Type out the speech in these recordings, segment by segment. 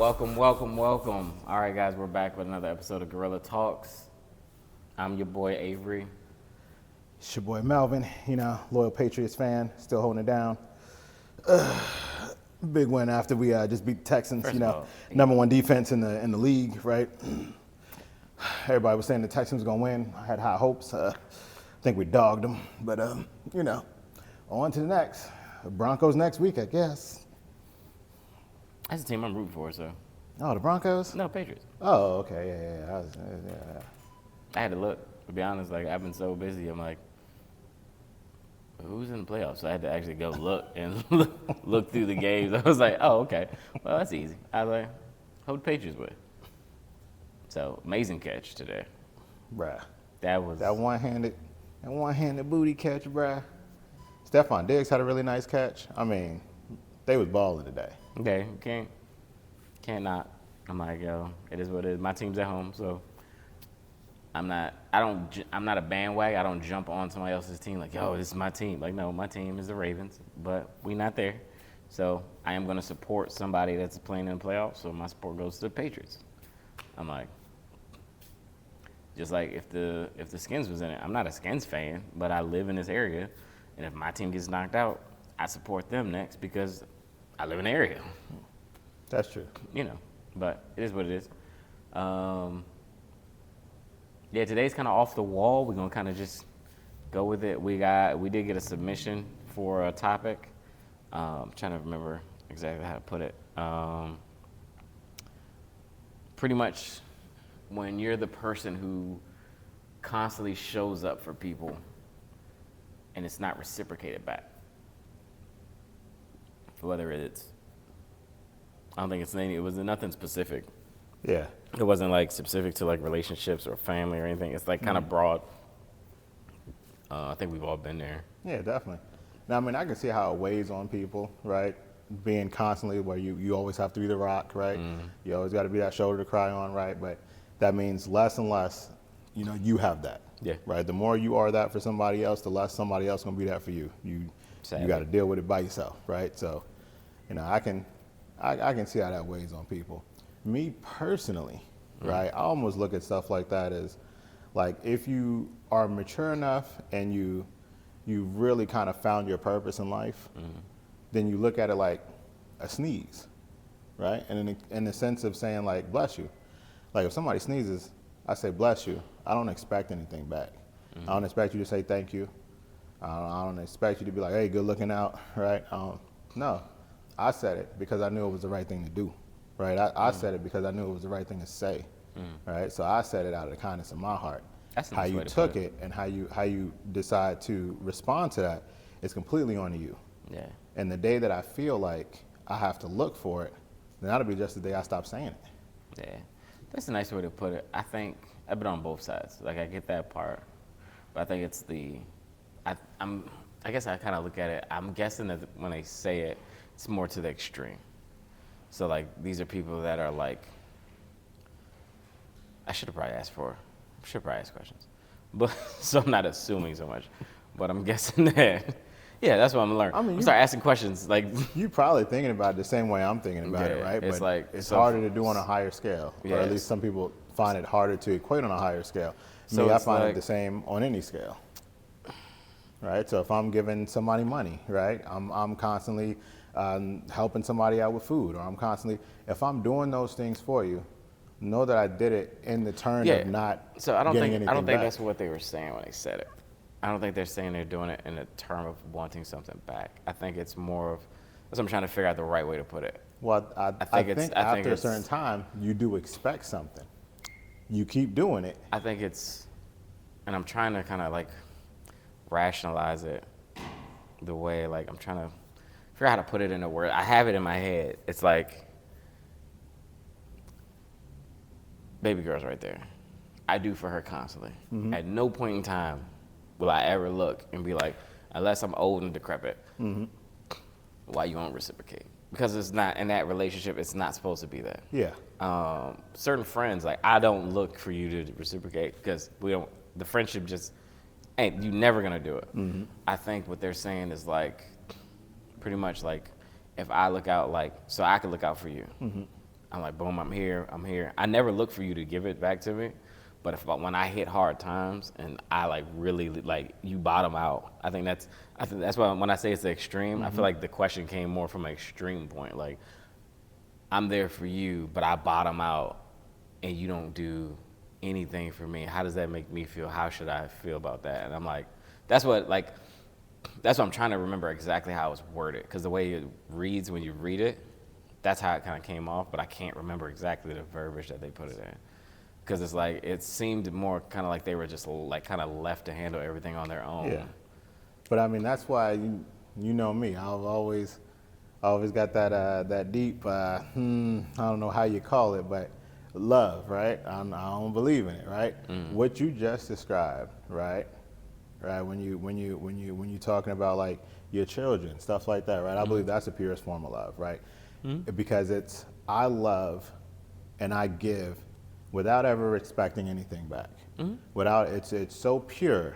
Welcome. All right, guys, we're back with another episode of Guerilla Talks. I'm your boy Avery. It's your boy Melvin, loyal Patriots fan, still holding it down. Big win after we just beat the Texans, First of all, number one defense in the league, right? Everybody was saying the Texans were going to win. I had high hopes. I think we dogged them. But, on to the next. Broncos next week, I guess. That's the team I'm rooting for, so. Oh, the Broncos? No, Patriots. Oh, okay, yeah. I had to look, to be honest. Like, I've been so busy. I'm like, who's in the playoffs? So I had to actually go look and look through the games. I was like, oh, okay. Well, that's easy. I was like, hope the Patriots win. So, amazing catch today. Bruh. That was. That one-handed booty catch, bruh. Stephon Diggs had a really nice catch. I mean, they was balling today. Okay, can't not. I'm like, yo, it is what it is. My team's at home, so I'm not a bandwagon. I don't jump on somebody else's team like, yo, this is my team. Like, no, my team is the Ravens, but we not there. So I am going to support somebody that's playing in the playoffs, so my support goes to the Patriots. I'm like, just like if the Skins was in it, I'm not a Skins fan, but I live in this area, and if my team gets knocked out, I support them next because I live in the area. That's true. But it is what it is. Yeah, today's kind of off the wall. We're gonna kind of just go with it. We did get a submission for a topic. I'm trying to remember exactly how to put it. Pretty much, when you're the person who constantly shows up for people, and it's not reciprocated back. Whether it's, I don't think it was nothing specific. Yeah. It wasn't like specific to like relationships or family or anything. It's like kind of broad. I think we've all been there. Yeah, definitely. Now, I mean, I can see how it weighs on people, right? Being constantly where you always have to be the rock, right? You always got to be that shoulder to cry on, right? But that means less and less, you have that. Yeah. Right? The more you are that for somebody else, the less somebody else going to be that for you. You got to deal with it by yourself, right? So, I can see how that weighs on people. Me personally, right? I almost look at stuff like that as, like, if you are mature enough and you really kind of found your purpose in life, then you look at it like a sneeze, right? And in the sense of saying, like, bless you. Like, if somebody sneezes, I say, bless you. I don't expect anything back. I don't expect you to say thank you. I don't expect you to be like, hey, good looking out, right? No. I said it because I knew it was the right thing to do, right? I said it because I knew it was the right thing to say, right? So I said it out of the kindness of my heart. That's how you took it and how you decide to respond to that is completely on you. Yeah. And the day that I feel like I have to look for it, then that'll be just the day I stop saying it. Yeah. That's a nice way to put it. I think I've been on both sides. Like, I get that part, but I think it's I guess I kind of look at it. I'm guessing that when they say it, it's more to the extreme. So, like, these are people that are like, I should have probably asked questions. But, so I'm not assuming so much. But I'm guessing that, yeah, that's what I'm learning. I mean, you start asking questions. Like, you probably thinking about it the same way I'm thinking about it, right? It's but like, it's harder to do on a higher scale. Yeah, or at least some people find it harder to equate on a higher scale. So I find it the same on any scale. Right? So if I'm giving somebody money, right, I'm constantly helping somebody out with food, or if I'm doing those things for you, know that I did it in the turn of not So I don't getting think anything back. that's what they were saying when they said it. I don't think they're saying they're doing it in the term of wanting something back. I think it's more of, that's what I'm trying to figure out the right way to put it. Well, I think after a certain time, you do expect something. You keep doing it. I think it's, and I'm trying to kind of like rationalize it the way, like, I'm trying to figure out how to put it in a word. I have it in my head. It's like, baby girl's right there. I do for her constantly. At no point in time will I ever look and be like, unless I'm old and decrepit, why you won't reciprocate? Because it's not, in that relationship, it's not supposed to be that. Yeah. Certain friends, like, I don't look for you to reciprocate because the friendship just, ain't, you never gonna do it. I think what they're saying is like, pretty much like, if I look out, like, so I can look out for you. I'm like, boom, I'm here. I never look for you to give it back to me. But when I hit hard times and I like really like you bottom out, I think that's why when I say it's the extreme, I feel like the question came more from an extreme point. Like, I'm there for you, but I bottom out and you don't do anything for me. How does that make me feel? How should I feel about that? And I'm like, that's what I'm trying to remember exactly how it was worded, because the way it reads when you read it, that's how it kind of came off, but I can't remember exactly the verbiage that they put it in. Because it's like, it seemed more kind of like they were just like kind of left to handle everything on their own. Yeah. But I mean, that's why you know me. I've always got that deep, I don't know how you call it, but love, right? I don't believe in it, right? What you just described, right? Right, when you talking about like your children, stuff like that, right? I believe that's the purest form of love, right? Because it's I love and I give without ever expecting anything back. Without it's so pure,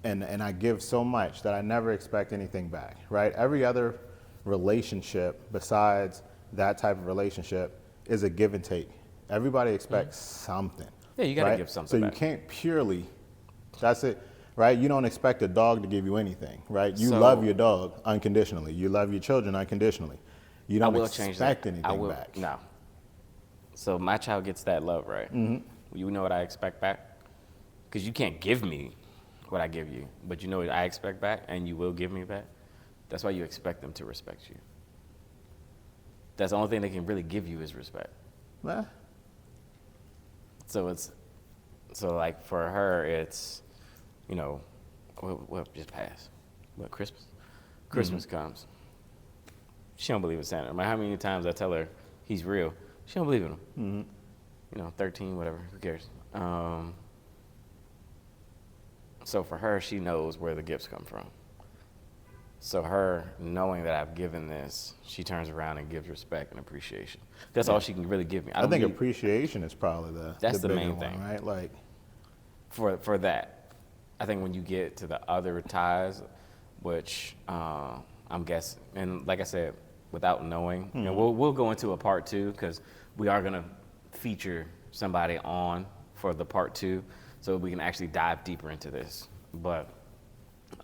and I give so much that I never expect anything back, right? Every other relationship besides that type of relationship is a give and take. Everybody expects something. Yeah, you gotta right? give something So back. you can't purely. That's it. Right? You don't expect a dog to give you anything, right? You So- love your dog unconditionally. You love your children unconditionally. You I don't will change that. expect anything I will, back. No. So my child gets that love, right? You know what I expect back? Because you can't give me what I give you, but you know what I expect back, and you will give me back. That's why you expect them to respect you. That's the only thing they can really give you is respect. Nah. So like for her, it's, you know, what just passed? What, Christmas? Christmas comes. She don't believe in Santa. No matter how many times I tell her he's real, she don't believe in him. You know, 13, whatever, who cares? So for her, she knows where the gifts come from. So her knowing that I've given this, she turns around and gives respect and appreciation. That's all she can really give me. I think appreciation is probably That's the bigger main one, thing. right? Like, for that, I think when you get to the other ties, which I'm guessing, and like I said, without knowing, you know, we'll go into a part 2 because we are gonna feature somebody on for the part 2, so we can actually dive deeper into this. But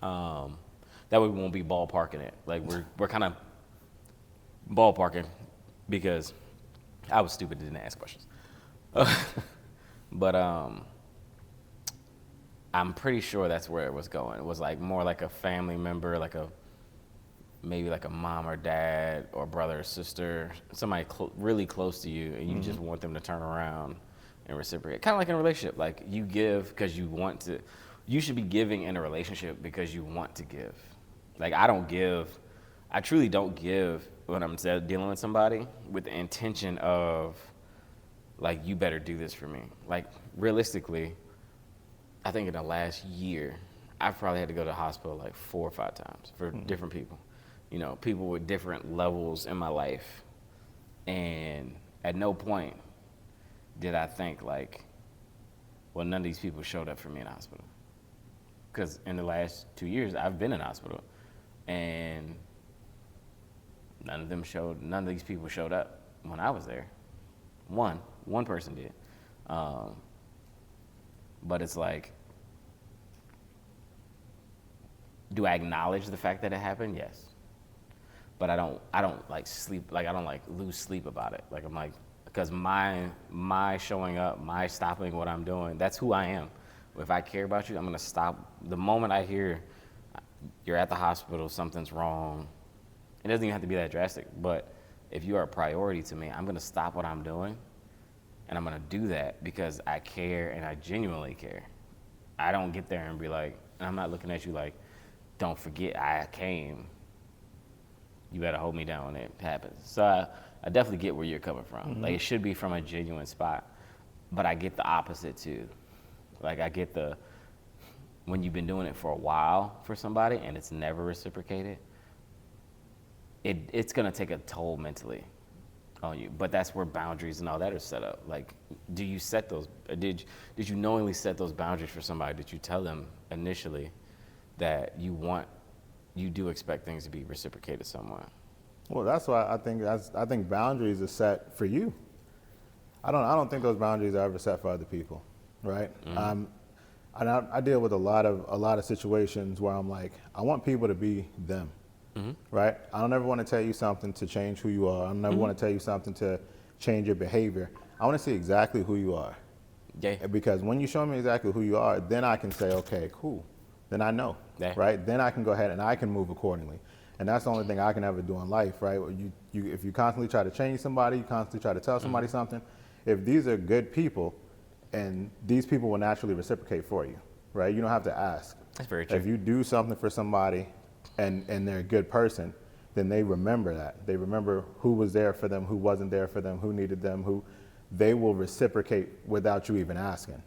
that way we won't be ballparking it. Like we're kind of ballparking because I was stupid and didn't ask questions. But I'm pretty sure that's where it was going. It was like more like a family member, like maybe like a mom or dad or brother or sister, somebody really close to you, and you just want them to turn around and reciprocate. Kind of like in a relationship, like you give because you want to. You should be giving in a relationship because you want to give. Like I truly don't give when I'm dealing with somebody with the intention of like, you better do this for me. Like realistically, I think in the last year, I've probably had to go to the hospital like 4 or 5 times for different people. You know, people with different levels in my life. And at no point did I think like, well, none of these people showed up for me in the hospital. Because in the last 2 years, I've been in the hospital. And none of these people showed up when I was there. One person did. But it's like, do I acknowledge the fact that it happened? Yes. But I don't like sleep, like I don't like lose sleep about it. Like I'm like, because my showing up, my stopping what I'm doing, that's who I am. If I care about you, I'm gonna stop. The moment I hear you're at the hospital, something's wrong, it doesn't even have to be that drastic, but if you are a priority to me, I'm gonna stop what I'm doing, and I'm gonna do that because I care and I genuinely care. I don't get there and be like, and I'm not looking at you like, don't forget I came. You better hold me down when it happens. So I definitely get where you're coming from. Like it should be from a genuine spot, but I get the opposite too. Like I get when you've been doing it for a while for somebody and it's never reciprocated, it's gonna take a toll mentally on you. But that's where boundaries and all that are set up. Like, do you set those? Did you knowingly set those boundaries for somebody? Did you tell them initially that you do expect things to be reciprocated somewhat? Well, that's why I think boundaries are set for you. I don't think those boundaries are ever set for other people, right? I deal with a lot of situations where I'm like, I want people to be them, right? I don't ever want to tell you something to change who you are. I don't ever want to tell you something to change your behavior. I want to see exactly who you are. Yeah. Because when you show me exactly who you are, then I can say, okay, cool. Then I know, Yeah. right? Then I can go ahead and I can move accordingly. And that's the only thing I can ever do in life, right? If you constantly try to change somebody, you constantly try to tell somebody something, if these are good people, and these people will naturally reciprocate for you, right? You don't have to ask. That's very true. If you do something for somebody and they're a good person, then they remember that. They remember who was there for them, who wasn't there for them, who needed them, who they will reciprocate without you even asking.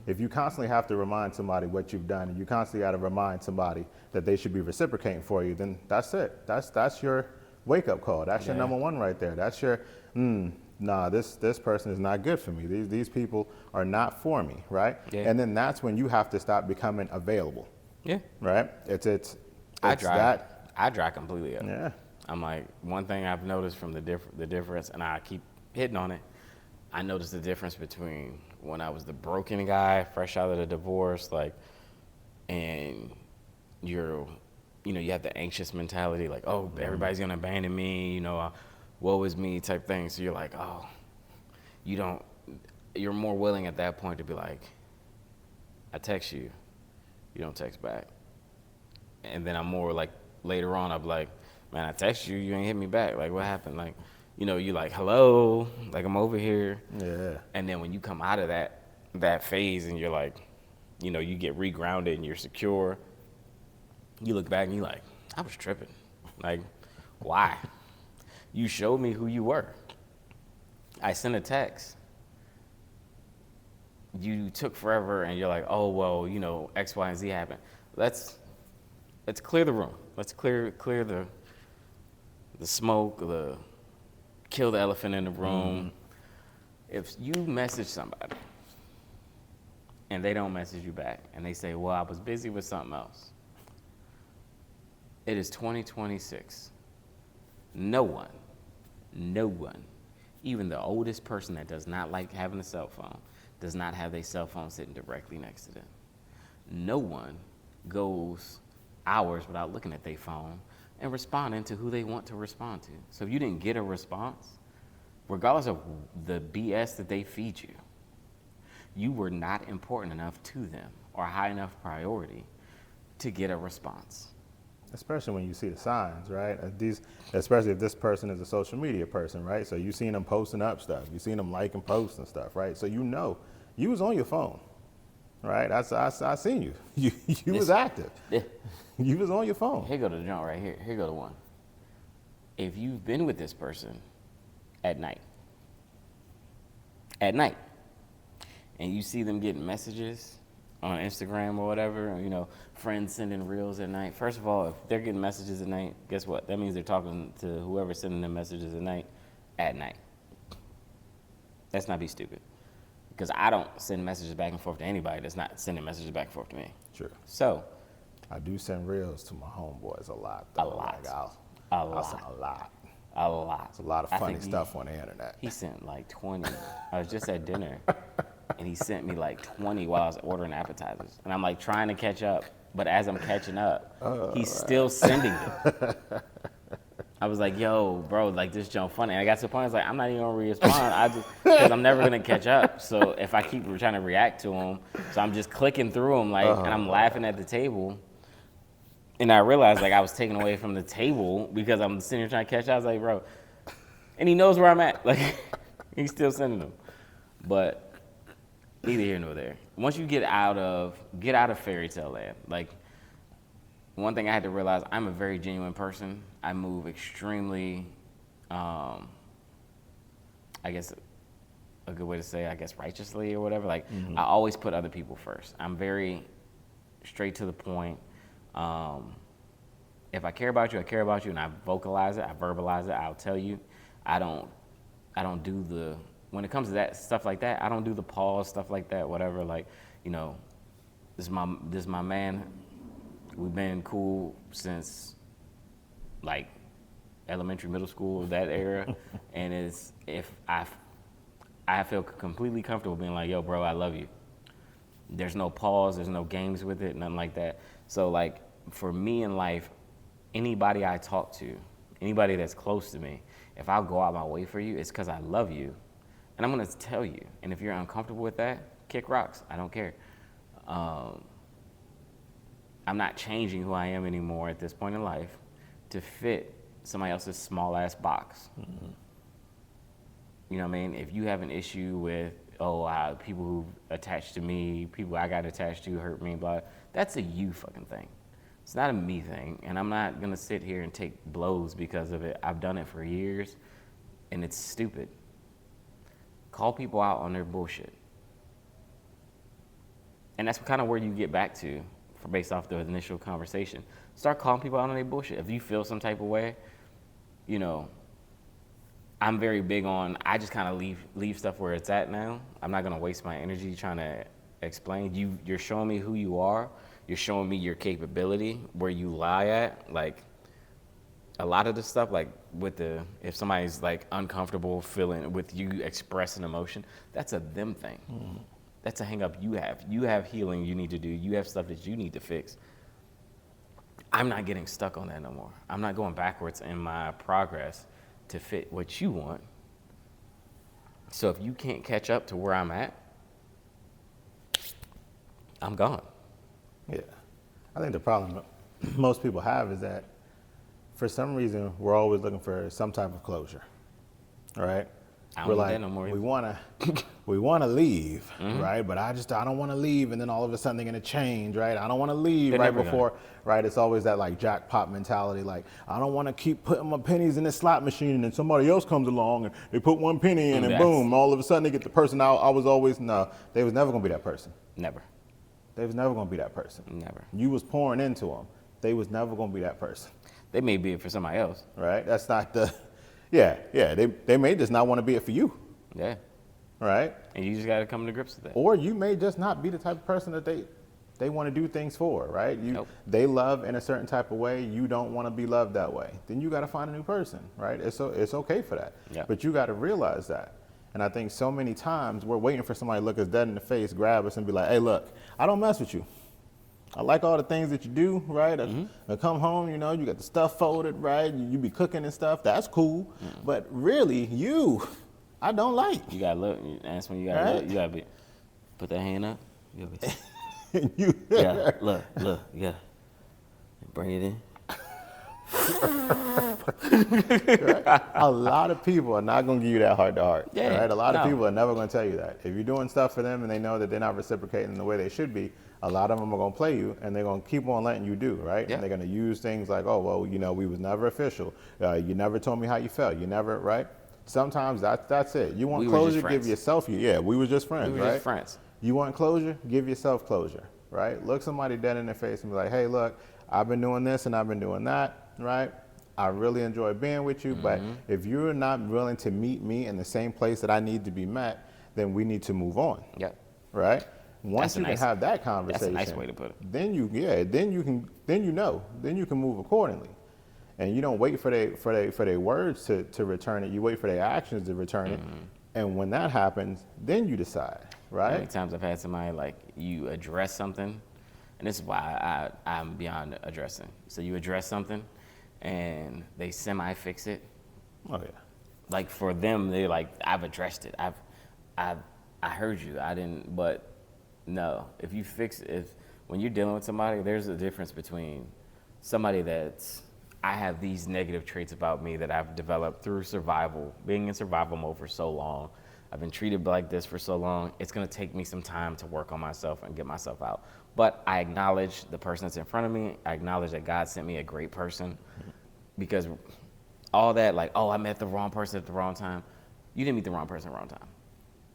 If you constantly have to remind somebody what you've done, and you constantly got to remind somebody that they should be reciprocating for you, then that's it. That's your wake-up call. That's your number one right there. That's your, nah, this person is not good for me. These people are not for me, right? Yeah. And then that's when you have to stop becoming available. Yeah. Right? It's I dry completely up. Yeah. I'm like, one thing I've noticed from the difference, and I keep hitting on it, I noticed the difference between when I was the broken guy, fresh out of the divorce, like, and you have the anxious mentality, like, oh, everybody's gonna abandon me, woe is me type thing. So you're like, oh, you're more willing at that point to be like, I text you, you don't text back. And then I'm more like, later on, I'm like, man, I text you, you ain't hit me back. Like, what happened? Like, you like, hello, like, I'm over here. Yeah. And then when you come out of that phase and you're like, you get regrounded and you're secure, you look back and you're like, I was tripping. Like, why? You showed me who you were. I sent a text. You took forever and you're like, oh, well, X, Y, and Z happened. Let's clear the room. Let's clear the smoke, kill the elephant in the room. If you message somebody and they don't message you back and they say, well, I was busy with something else. It is 2026. No one, even the oldest person that does not like having a cell phone, does not have their cell phone sitting directly next to them. No one goes hours without looking at their phone and responding to who they want to respond to. So if you didn't get a response, regardless of the BS that they feed you, you were not important enough to them or high enough priority to get a response. Especially when you see the signs, right? Especially if this person is a social media person, right? So you've seen them posting up stuff. You've seen them liking posts and stuff, right? So you was on your phone, right? I seen you. You was active. Yeah. You was on your phone. Here go the joint right here. Here go the one. If you've been with this person at night, and you see them getting messages on Instagram or whatever, friends sending reels at night. First of all, if they're getting messages at night, guess what? That means they're talking to whoever's sending them messages at night. Let's not be stupid. Because I don't send messages back and forth to anybody that's not sending messages back and forth to me. Sure. So. I do send reels to my homeboys a lot, though. A lot. I'll send a lot. A lot. It's a lot of funny stuff on the internet. He sent like 20. I was just at dinner, and he sent me like 20 while I was ordering appetizers. And I'm like trying to catch up, but as I'm catching up, he's still sending them. I was like, yo, bro, like this junk funny. And I got to the point, I was like, I'm not even gonna respond. Because I'm never gonna catch up. So if I keep trying to react to him, so I'm just clicking through them, like, and I'm laughing at the table. And I realized, like, I was taken away from the table because I'm sitting here trying to catch up. I was like, bro, and he knows where I'm at. Like, he's still sending them. But neither here nor there. Once you get out of fairy tale land, like, one thing I had to realize, I'm a very genuine person. I move extremely, I guess a good way to say, righteously or whatever. Like, I always put other people first. I'm very straight to the point. If I care about you, I care about you, and I vocalize it, I verbalize it, I'll tell you. I don't do when it comes to that stuff like that, I don't do the pause stuff like that, whatever. Like, this is my man. We've been cool since like elementary, middle school, that era, and it's if I feel completely comfortable being like, yo, bro, I love you. There's no pause, there's no games with it, nothing like that. So like for me in life, anybody I talk to, anybody that's close to me, if I'll go out my way for you, it's because I love you, and I'm gonna tell you. And if you're uncomfortable with that, kick rocks. I don't care. I'm not changing who I am anymore at this point in life to fit somebody else's small ass box. Mm-hmm. You know what I mean? If you have an issue with, people who attached to me, people I got attached to hurt me, blah, that's a you fucking thing. It's not a me thing, and I'm not gonna sit here and take blows because of it. I've done it for years, and it's stupid. Call people out on their bullshit. And that's kind of where you get back to, based off the initial conversation. Start calling people out on their bullshit. If you feel some type of way, you know, I'm very big on, I just kind of leave stuff where it's at now. I'm not gonna waste my energy trying to explain. You're showing me who you are. You're showing me your capability, where you lie at. Like, a lot of the stuff, like if somebody's like uncomfortable feeling with you expressing emotion, that's a them thing. Mm-hmm. That's a hang up you have. You have healing you need to do. You have stuff that you need to fix. I'm not getting stuck on that no more. I'm not going backwards in my progress to fit what you want. So if you can't catch up to where I'm at, I'm gone. Yeah. I think the problem most people have is that for some reason we're always looking for some type of closure. Right? We're like, no more. we want to leave, mm-hmm. right? But I don't want to leave, and then all of a sudden they're gonna change, right? I don't want to leave right before, right? It's always that like jackpot mentality, like I don't want to keep putting my pennies in the slot machine, and then somebody else comes along and they put one penny in, and boom, all of a sudden they get the person out. They was never gonna be that person. Never. They was never gonna be that person. Never. You was pouring into them. They was never gonna be that person. They may be it for somebody else, right? That's not the. Yeah. They may just not want to be it for you. Yeah. Right? And you just got to come to grips with that. Or you may just not be the type of person that they want to do things for, right? Nope. They love in a certain type of way. You don't want to be loved that way. Then you got to find a new person, right? It's okay for that. Yeah. But you got to realize that. And I think so many times we're waiting for somebody to look us dead in the face, grab us, and be like, hey, look, I don't mess with you. I like all the things that you do, right? Mm-hmm. I come home, you got the stuff folded, right? You be cooking and stuff. That's cool. Mm-hmm. But really, I don't like. You gotta look. That's when you gotta look. You gotta put that hand up. Look. Yeah. Bring it in. Right? A lot of people are not going to give you that heart to heart. Yeah, right? A lot of people are never going to tell you that. If you're doing stuff for them and they know that they're not reciprocating the way they should be, a lot of them are going to play you, and they're going to keep on letting you do, right? Yeah. And they're going to use things like, we was never official. You never told me how you felt. You never, right? Sometimes that's it. You want closure, give yourself. We were just friends, right? Just friends. You want closure, give yourself closure, right? Look somebody dead in the face and be like, hey, look, I've been doing this and I've been doing that, right? I really enjoy being with you, but if you're not willing to meet me in the same place that I need to be met, then we need to move on. Yeah. Right? Once you can have that conversation, that's a nice way to put it. Then you can move accordingly. And you don't wait for their words to return it. You wait for their actions to return it. And when that happens, then you decide, right? How many times I've had somebody like you address something, and this is why I'm beyond addressing. So you address something, and they semi-fix it. Oh yeah. Like for them, they're like, I've addressed it. I heard you. I didn't. But no, when you're dealing with somebody, there's a difference between somebody I have these negative traits about me that I've developed through survival, being in survival mode for so long. I've been treated like this for so long. It's gonna take me some time to work on myself and get myself out. But I acknowledge the person that's in front of me. I acknowledge that God sent me a great person, because all that, like, I met the wrong person at the wrong time. You didn't meet the wrong person at the wrong time.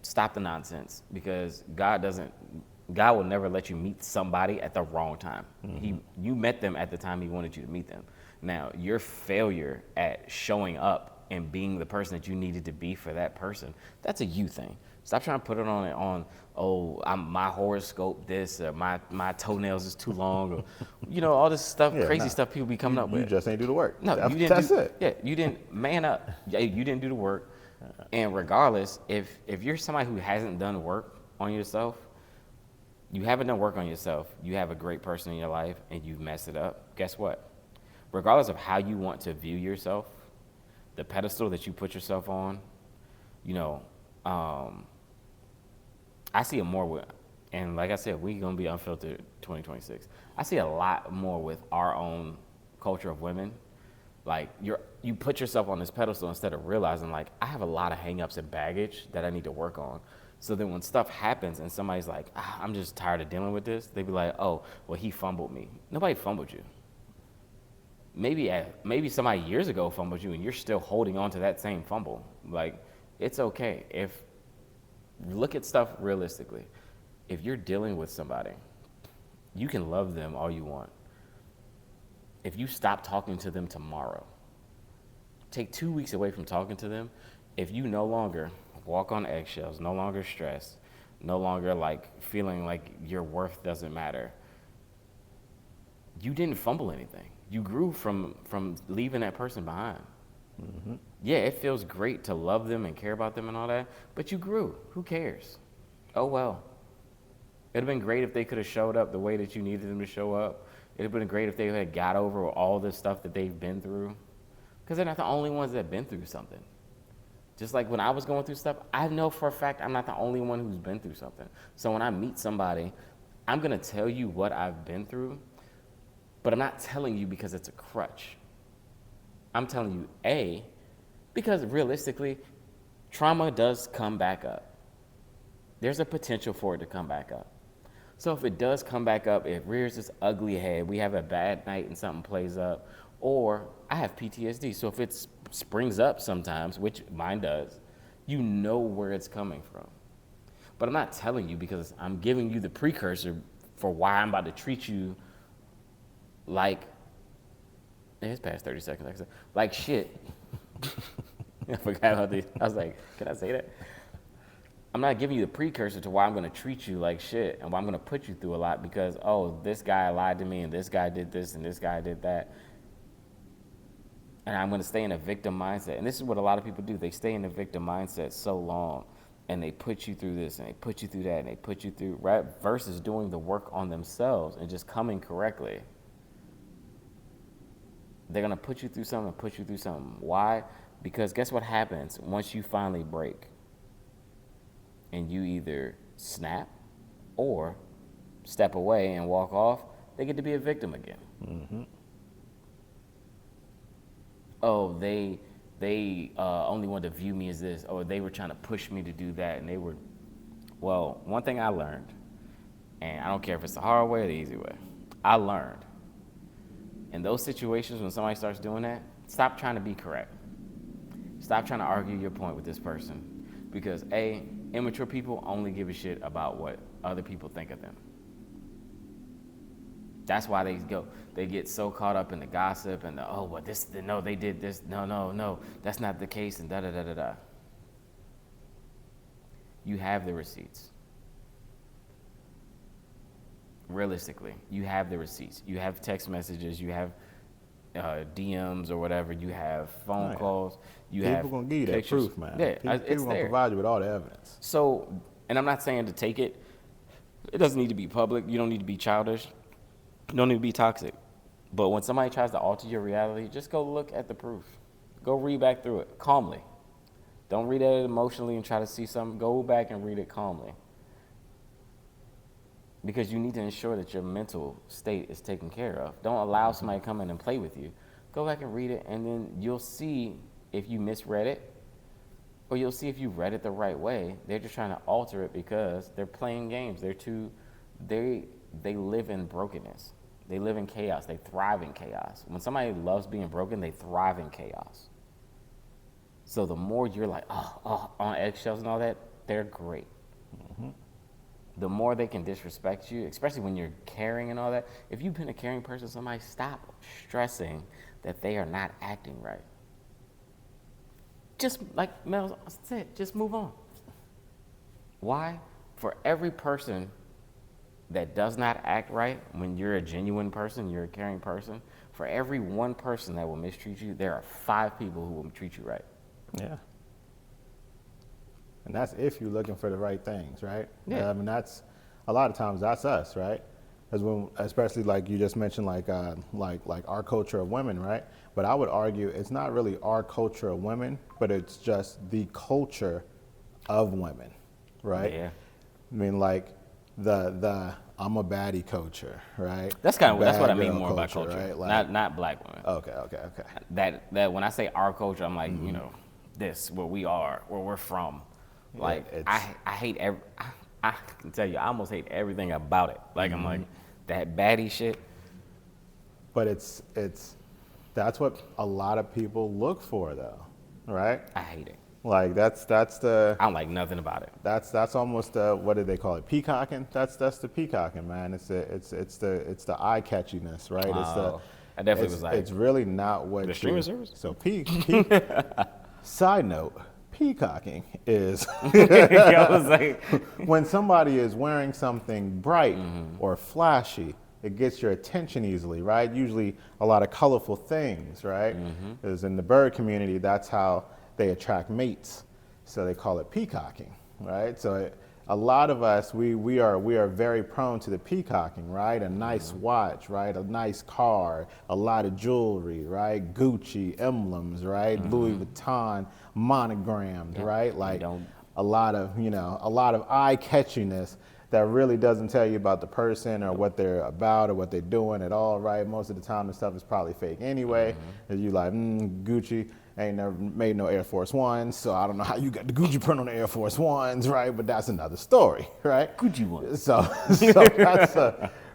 Stop the nonsense, because God will never let you meet somebody at the wrong time. You met them at the time He wanted you to meet them. Now, your failure at showing up and being the person that you needed to be for that person, that's a you thing. Stop trying to put it on. Oh, my horoscope this, or my toenails is too long, or all this stuff, Yeah, crazy nah. stuff people be coming up with. You just ain't do the work. No, you didn't. That's it. Yeah, you didn't man up. Yeah, you didn't do the work. And regardless, if you're somebody who hasn't done work on yourself, you haven't done work on yourself. You have a great person in your life, and you've messed it up. Guess what? Regardless of how you want to view yourself, the pedestal that you put yourself on, I see it more with, and like I said, we're gonna be unfiltered 2026. I see a lot more with our own culture of women. Like you put yourself on this pedestal instead of realizing like I have a lot of hangups and baggage that I need to work on. So then when stuff happens and somebody's like, I'm just tired of dealing with this, they be like, oh, well, he fumbled me. Nobody fumbled you. Maybe somebody years ago fumbled you and you're still holding on to that same fumble. Like, it's okay. Look at stuff realistically. If you're dealing with somebody, you can love them all you want. If you stop talking to them tomorrow, take 2 weeks away from talking to them, if you no longer walk on eggshells, no longer stress, no longer like feeling like your worth doesn't matter, you didn't fumble anything. You grew from leaving that person behind. Mm-hmm. Yeah, it feels great to love them and care about them and all that, but you grew. Who cares? Oh, well. It would have been great if they could have showed up the way that you needed them to show up. It would have been great if they had got over all the stuff that they've been through, because they're not the only ones that have been through something. Just like when I was going through stuff, I know for a fact I'm not the only one who's been through something. So when I meet somebody, I'm going to tell you what I've been through, but I'm not telling you because it's a crutch. I'm telling you, because realistically, trauma does come back up. There's a potential for it to come back up. So if it does come back up, it rears its ugly head, we have a bad night and something plays up, or I have PTSD. So if it springs up sometimes, which mine does, you know where it's coming from. But I'm not telling you because I'm giving you the precursor for why I'm about to treat you like, it's past 30 seconds, like I said, like shit. I forgot about these. I was like, can I say that? I'm not giving you the precursor to why I'm going to treat you like shit and why I'm going to put you through a lot because, oh, this guy lied to me and this guy did this and this guy did that. And I'm going to stay in a victim mindset. And this is what a lot of people do. They stay in the victim mindset so long and they put you through this and they put you through that and they put you through, right? Versus doing the work on themselves and just coming correctly. They're going to put you through something and put you through something. Why? Because guess what happens once you finally break? And you either snap or step away and walk off, they get to be a victim again. Mm-hmm. Oh, they only wanted to view me as this, or they were trying to push me to do that, and well, one thing I learned, and I don't care if it's the hard way or the easy way, I learned, in those situations when somebody starts doing that, stop trying to be correct. Stop trying to argue your point with this person, because immature people only give a shit about what other people think of them. That's why they get so caught up in the gossip and they did this, no, that's not the case, and da-da-da-da-da. You have the receipts. Realistically, you have the receipts. You have text messages, you have DMs or whatever, you have phone calls, you have people gonna give you that pictures. proof, man. Yeah, People gonna provide you with all the evidence. So, and I'm not saying to take it. It doesn't need to be public. You don't need to be childish. You don't need to be toxic. But when somebody tries to alter your reality, just go look at the proof. Go read back through it calmly. Don't read it emotionally and try to see something. Go back and read it calmly. Because you need to ensure that your mental state is taken care of. Don't allow somebody to come in and play with you. Go back and read it, and then you'll see if you misread it, or you'll see if you read it the right way. They're just trying to alter it because they're playing games. They live in brokenness. They live in chaos. They thrive in chaos. When somebody loves being broken, they thrive in chaos. So the more you're like, on eggshells and all that, they're great. Mm-hmm. The more they can disrespect you, especially when you're caring and all that. If you've been a caring person, somebody stop stressing that they are not acting right. Just like Mel said, just move on. Why? For every person that does not act right, when you're a genuine person, you're a caring person, for every one person that will mistreat you, there are 5 people who will treat you right. Yeah. And that's if you're looking for the right things, right? Yeah. I mean, that's a lot of times that's us, right? As when, especially like you just mentioned, like our culture of women, right? But I would argue it's not really our culture of women, but it's just the culture of women, right? Yeah. I mean, like the I'm a baddie culture, right? That's kind of that's what I Bad mean girl more about culture, right? Like, not black women. okay. That when I say our culture, I'm like, you know, this where we are, where we're from. Like I hate I can tell you, I almost hate everything about it. Like I'm like that baddie shit. But it's that's what a lot of people look for, though, right? I hate it. Like that's the I don't like nothing about it. that's almost the, what do they call it? Peacocking. That's the peacocking, man. It's the eye catchiness, right? Oh, I definitely was like, it's really not what the streaming service? So side note, peacocking is I was like, when somebody is wearing something bright or flashy. It gets your attention easily, right? Usually a lot of colorful things, right? Because in the bird community, that's how they attract mates. So they call it peacocking, right? So a lot of us, we are very prone to the peacocking, right? A nice watch, right? A nice car, a lot of jewelry, right? Gucci, emblems, right? Louis Vuitton, monogrammed, right? Like a lot of eye catchiness that really doesn't tell you about the person or what they're about or what they're doing at all, right? Most of the time, the stuff is probably fake anyway. And you like, Gucci ain't never made no Air Force Ones, so I don't know how you got the Gucci print on the Air Force Ones, right? But that's another story, right? Gucci ones. So that's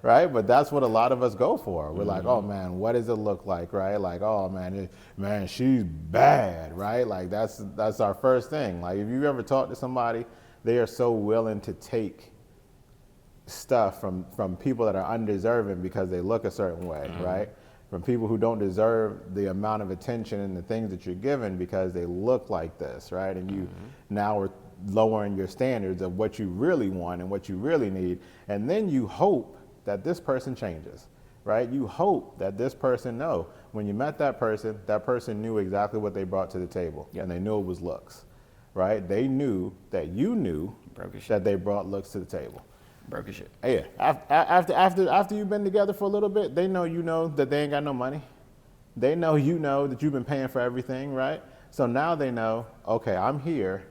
right? But that's what a lot of us go for. We're like, oh man, what does it look like, right? Like, oh man, she's bad, right? Like that's our first thing. Like if you ever talk to somebody, they are so willing to take stuff from people that are undeserving because they look a certain way, right? From people who don't deserve the amount of attention and the things that you're given because they look like this, right? And you now are lowering your standards of what you really want and what you really need. And then you hope that this person changes, right? You hope that this person when you met that person knew exactly what they brought to the table. And they knew it was looks, right? They knew that you knew that they brought looks to the table. Broke as shit. Yeah. After you've been together for a little bit, they know that they ain't got no money. They know that you've been paying for everything, right? So now they know, okay, I'm here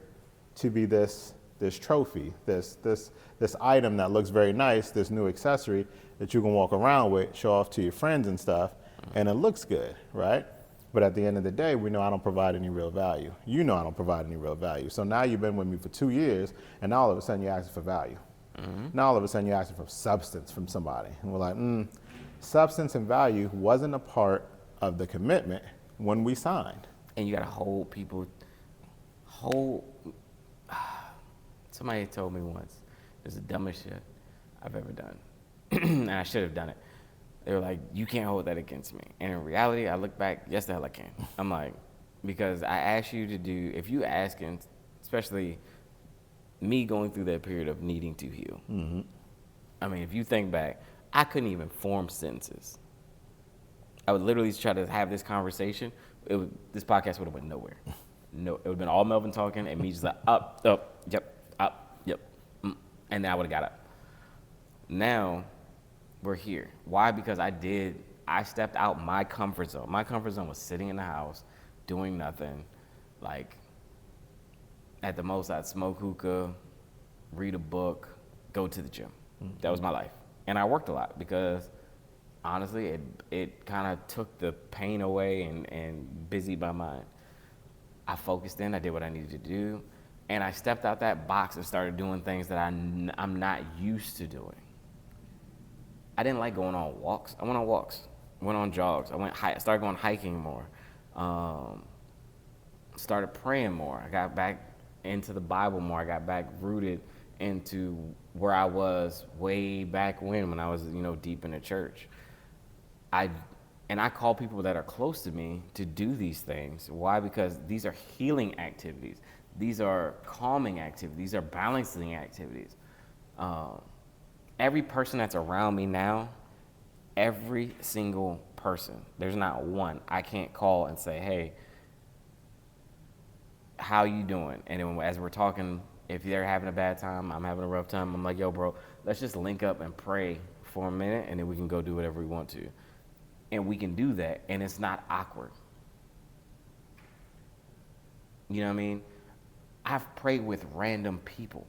to be this trophy, this item that looks very nice, this new accessory that you can walk around with, show off to your friends and stuff, and it looks good, right? But at the end of the day, we know I don't provide any real value. You know I don't provide any real value. So now you've been with me for 2 years, and now all of a sudden you're asking for value. Now all of a sudden you're asking for substance from somebody. And we're like, substance and value wasn't a part of the commitment when we signed. And you gotta hold people, somebody told me once, it's the dumbest shit I've ever done. And I should have done it. They were like, you can't hold that against me. And in reality, I look back, yes the hell I can. I'm like, because I asked you to do, if you asking, especially me going through that period of needing to heal. I mean, if you think back, I couldn't even form sentences. I would literally try to have this conversation. This podcast would have went nowhere. No, it would have been all Melvin talking and me just like, up, yep, and then I would have got up. Now, we're here. Why? Because I stepped out my comfort zone. My comfort zone was sitting in the house, doing nothing, like, at the most, I'd smoke hookah, read a book, go to the gym. That was my life. And I worked a lot because, honestly, it kind of took the pain away and busied my mind. I focused in, I did what I needed to do, and I stepped out that box and started doing things that I'm not used to doing. I didn't like going on walks. I went on walks, went on jogs. I started going hiking more, started praying more. I got back into the Bible more. I got back rooted into where I was way back when I was, deep in the church. I call people that are close to me to do these things. Why? Because these are healing activities. These are calming activities. These are balancing activities. Every person that's around me now, every single person, there's not one I can't call and say, hey, how you doing? And then as we're talking, if they're having a bad time, I'm having a rough time, I'm like, yo, bro, let's just link up and pray for a minute, and then we can go do whatever we want to. And we can do that, and it's not awkward. You know what I mean? I've prayed with random people.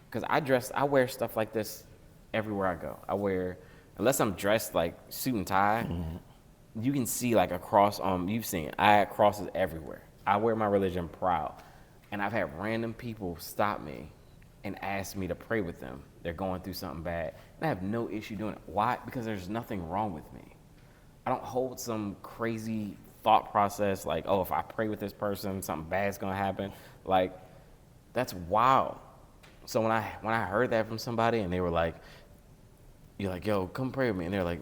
Because I wear stuff like this everywhere I go. Unless I'm dressed like suit and tie, you can see like a cross on, you've seen it. I have crosses everywhere. I wear my religion proud. And I've had random people stop me and ask me to pray with them. They're going through something bad. And I have no issue doing it. Why? Because there's nothing wrong with me. I don't hold some crazy thought process like, oh, if I pray with this person, something bad's gonna happen. Like, that's wild. So when I heard that from somebody and they were like, you're like, yo, come pray with me. And they're like,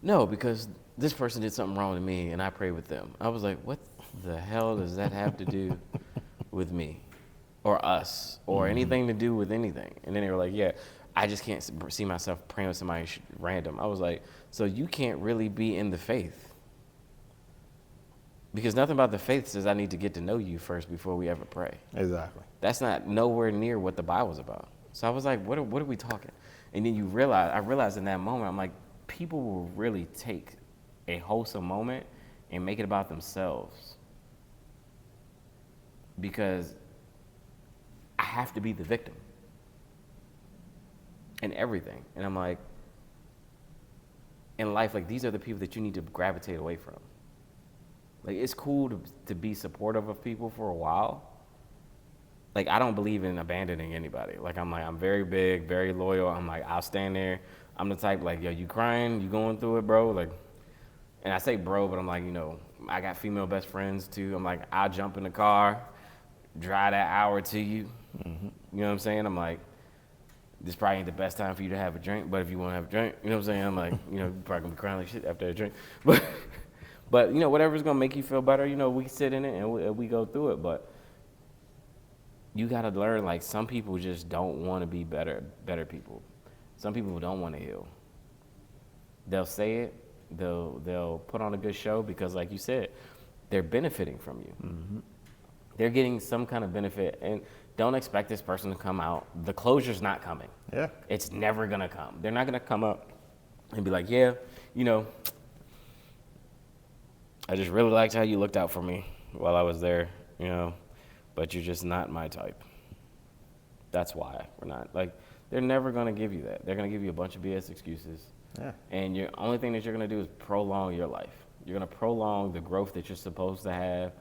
no, because this person did something wrong to me and I prayed with them. I was like, what the hell does that have to do with me or us or anything to do with anything? And then they were like, yeah, I just can't see myself praying with somebody random. I was like, so you can't really be in the faith. Because nothing about the faith says I need to get to know you first before we ever pray. Exactly. That's not nowhere near what the Bible's about. So I was like, what are we talking? And then I realized in that moment, I'm like, people will really take a wholesome moment and make it about themselves. Because I have to be the victim in everything. And I'm like, in life, like, these are the people that you need to gravitate away from. Like, it's cool to be supportive of people for a while. Like, I don't believe in abandoning anybody. Like, I'm very big, very loyal. I'm like, I'll stand there. I'm the type, like, yo, you crying? You going through it, bro? Like, and I say bro, but I'm like, you know, I got female best friends, too. I'm like, I'll jump in the car, drive that hour to you. You know what I'm saying? I'm like, this probably ain't the best time for you to have a drink, but if you want to have a drink, you know what I'm saying? I'm like, you know, you're probably going to be crying like shit after a drink. But you know, whatever's going to make you feel better, you know, we sit in it and we go through it. But you got to learn, like, some people just don't want to be better people. Some people don't want to heal. They'll say it. They'll put on a good show because, like you said, they're benefiting from you. Mm-hmm. They're getting some kind of benefit. And don't expect this person to come out. The closure's not coming. Yeah. It's never going to come. They're not going to come up and be like, yeah, you know, I just really liked how you looked out for me while I was there, you know, but you're just not my type. That's why we're not. Like, they're never going to give you that. They're going to give you a bunch of BS excuses. Yeah. And the only thing that you're going to do is prolong your life. You're going to prolong the growth that you're supposed to have.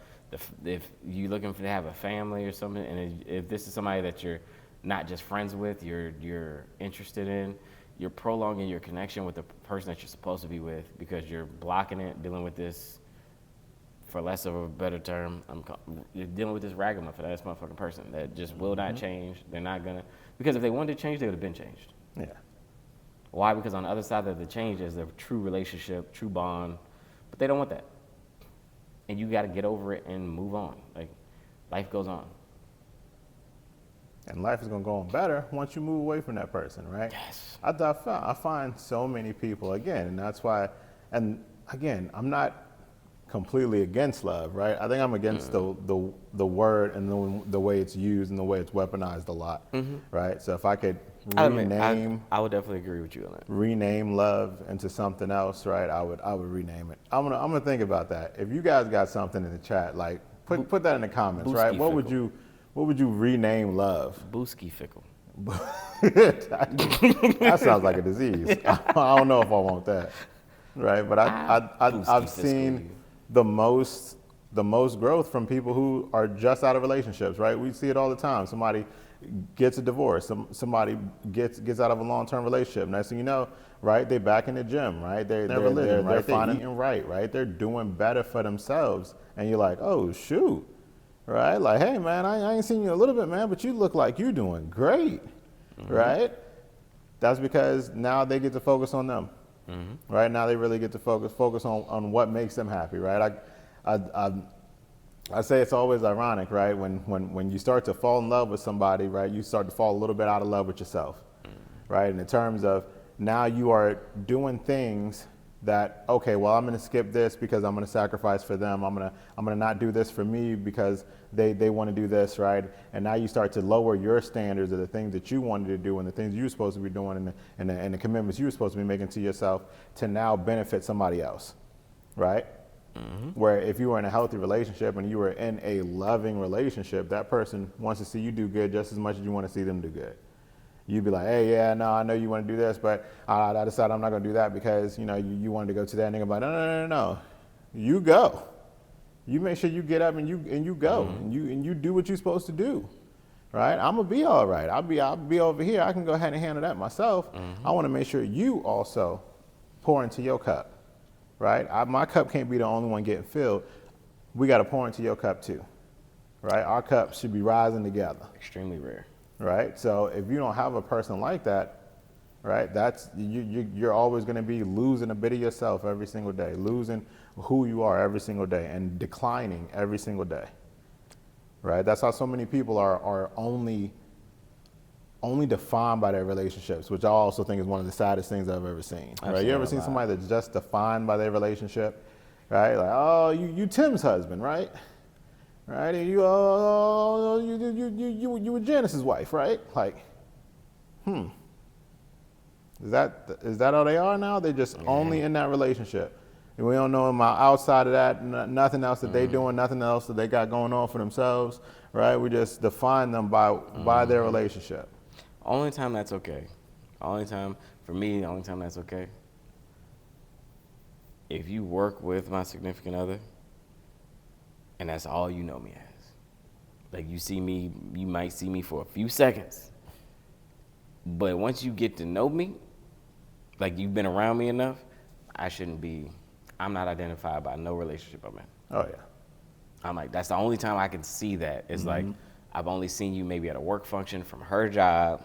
If you're looking to have a family or something, and if this is somebody that you're not just friends with, you're interested in, you're prolonging your connection with the person that you're supposed to be with because you're blocking it, dealing with this, for less of a better term, you're dealing with this ragamuffin, this motherfucking person that just will not change. They're not going to, because if they wanted to change, they would have been changed. Yeah. Why? Because on the other side of the change is the true relationship, true bond, but they don't want that. And you got to get over it and move on. Like, life goes on. And life is going to go on better once you move away from that person, right? Yes. I find so many people, again, and that's why, and again, I'm not completely against love, right? I think I'm against the word and the way it's used and the way it's weaponized a lot, right? So if I could rename, I would definitely agree with you on that. Rename love into something else, right? I would rename it. I'm gonna think about that. If you guys got something in the chat, like put that in the comments, right? What would you rename love? Booski Fickle. That sounds like a disease. I don't know if I want that, right? But I've seen the most growth from people who are just out of relationships, right? We see it all the time. Somebody gets a divorce, somebody gets out of a long-term relationship. Next thing you know, right, they're back in the gym, right? They're finding it right? They're doing better for themselves. And you're like, oh, shoot, right? Like, hey, man, I ain't seen you in a little bit, man, but you look like you're doing great, right? That's because now they get to focus on them. Right now, they really get to focus on what makes them happy. Right, I say it's always ironic, right? When you start to fall in love with somebody, right, you start to fall a little bit out of love with yourself, right? And in terms of now you are doing things that, okay, well, I'm going to skip this because I'm going to sacrifice for them. I'm going to not do this for me because they want to do this, right? And now you start to lower your standards of the things that you wanted to do and the things you're supposed to be doing and the commitments you're supposed to be making to yourself to now benefit somebody else, right? Where if you were in a healthy relationship and you were in a loving relationship, that person wants to see you do good just as much as you want to see them do good. You'd be like, hey, yeah, no, I know you want to do this, but I decided I'm not going to do that because, you wanted to go to that. And they're like, no. You go. You make sure you get up and you go and you do what you're supposed to do, right? I'm going to be all right. I'll be over here. I can go ahead and handle that myself. I want to make sure you also pour into your cup. Right? My cup can't be the only one getting filled. We got to pour into your cup too. Right? Our cups should be rising together. Extremely rare. Right? So if you don't have a person like that, right, that's you're always going to be losing a bit of yourself every single day, losing who you are every single day and declining every single day. Right? That's how so many people are only defined by their relationships, which I also think is one of the saddest things I've ever seen. Right? You ever seen somebody that's just defined by their relationship, right? Like, oh, you Tim's husband, right? Right? And you were Janice's wife, right? Like, Is that all they are now? They're just only in that relationship. And we don't know them outside of that, nothing else that they doing, nothing else that they got going on for themselves, right? We just define them by their relationship. Only time that's okay. Only time that's okay. If you work with my significant other, and that's all you know me as. Like you might see me for a few seconds. But once you get to know me, like you've been around me enough, I'm not identified by no relationship I'm in. Oh yeah. I'm like, that's the only time I can see that. It's like, I've only seen you maybe at a work function from her job.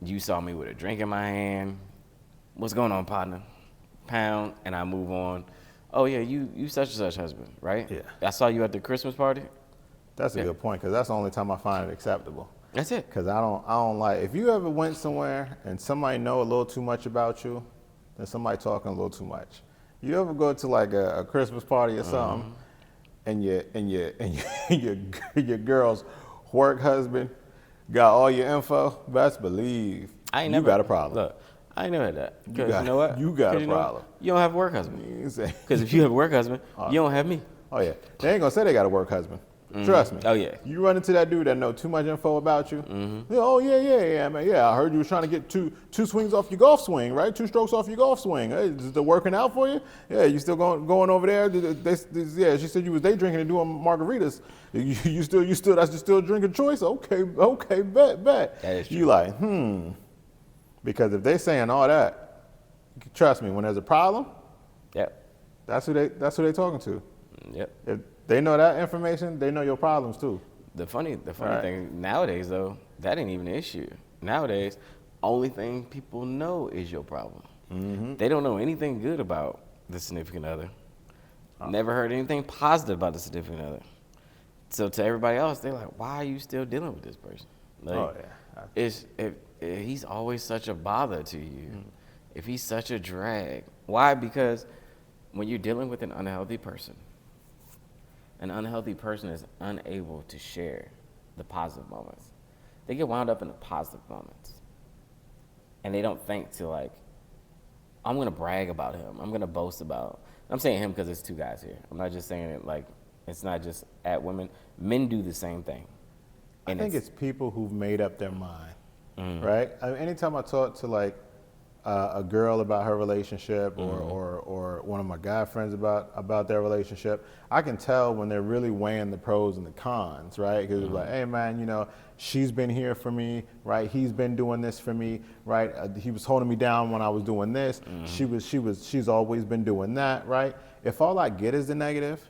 You saw me with a drink in my hand. What's going on, partner? Pound, and I move on. Oh yeah, you such and such husband, right? Yeah. I saw you at the Christmas party. That's a good point, because that's the only time I find it acceptable. That's it. Because I don't like, if you ever went somewhere and somebody know a little too much about you, then somebody talking a little too much. You ever go to like a Christmas party or something, and your girl's work husband got all your info? Best believe you got a problem. Look, I ain't never had that. Because you know what? You got a problem. You don't have a work husband. Because if you have a work husband, you don't have me. Oh yeah, they ain't gonna say they got a work husband. Trust me. Oh yeah. You run into that dude that know too much info about you. Oh yeah, man. Yeah, I heard you was trying to get two swings off your golf swing, right? 2 strokes off your golf swing. Hey, is it working out for you? Yeah, you still going over there? Yeah, she said you was day drinking and doing margaritas. You still that's just still a drink of choice. Okay, bet. That is true. You like because if they saying all that, trust me, when there's a problem, Yep. that's who they talking to. Yep. If they know that information, they know your problems too. The funny thing nowadays though, that ain't even an issue. Nowadays, only thing people know is your problem. They don't know anything good about the significant other. Never heard anything positive about the significant other. So to everybody else, they're like, why are you still dealing with this person? Like, if he's always such a bother to you, if he's such a drag. Why? Because when you're dealing with an unhealthy person is unable to share the positive moments. They get wound up in the positive moments. And they don't think to like, I'm going to brag about him. I'm going to boast about. I'm saying him because it's 2 guys here. I'm not just saying it like, it's not just at women. Men do the same thing. And I think it's people who've made up their mind, right? I mean, anytime I talk to like a girl about her relationship or one of my guy friends about their relationship, I can tell when they're really weighing the pros and the cons, right? Because it's like, hey man, she's been here for me, right? He's been doing this for me, right? He was holding me down when I was doing this. She's always been doing that, right? If all I get is the negative,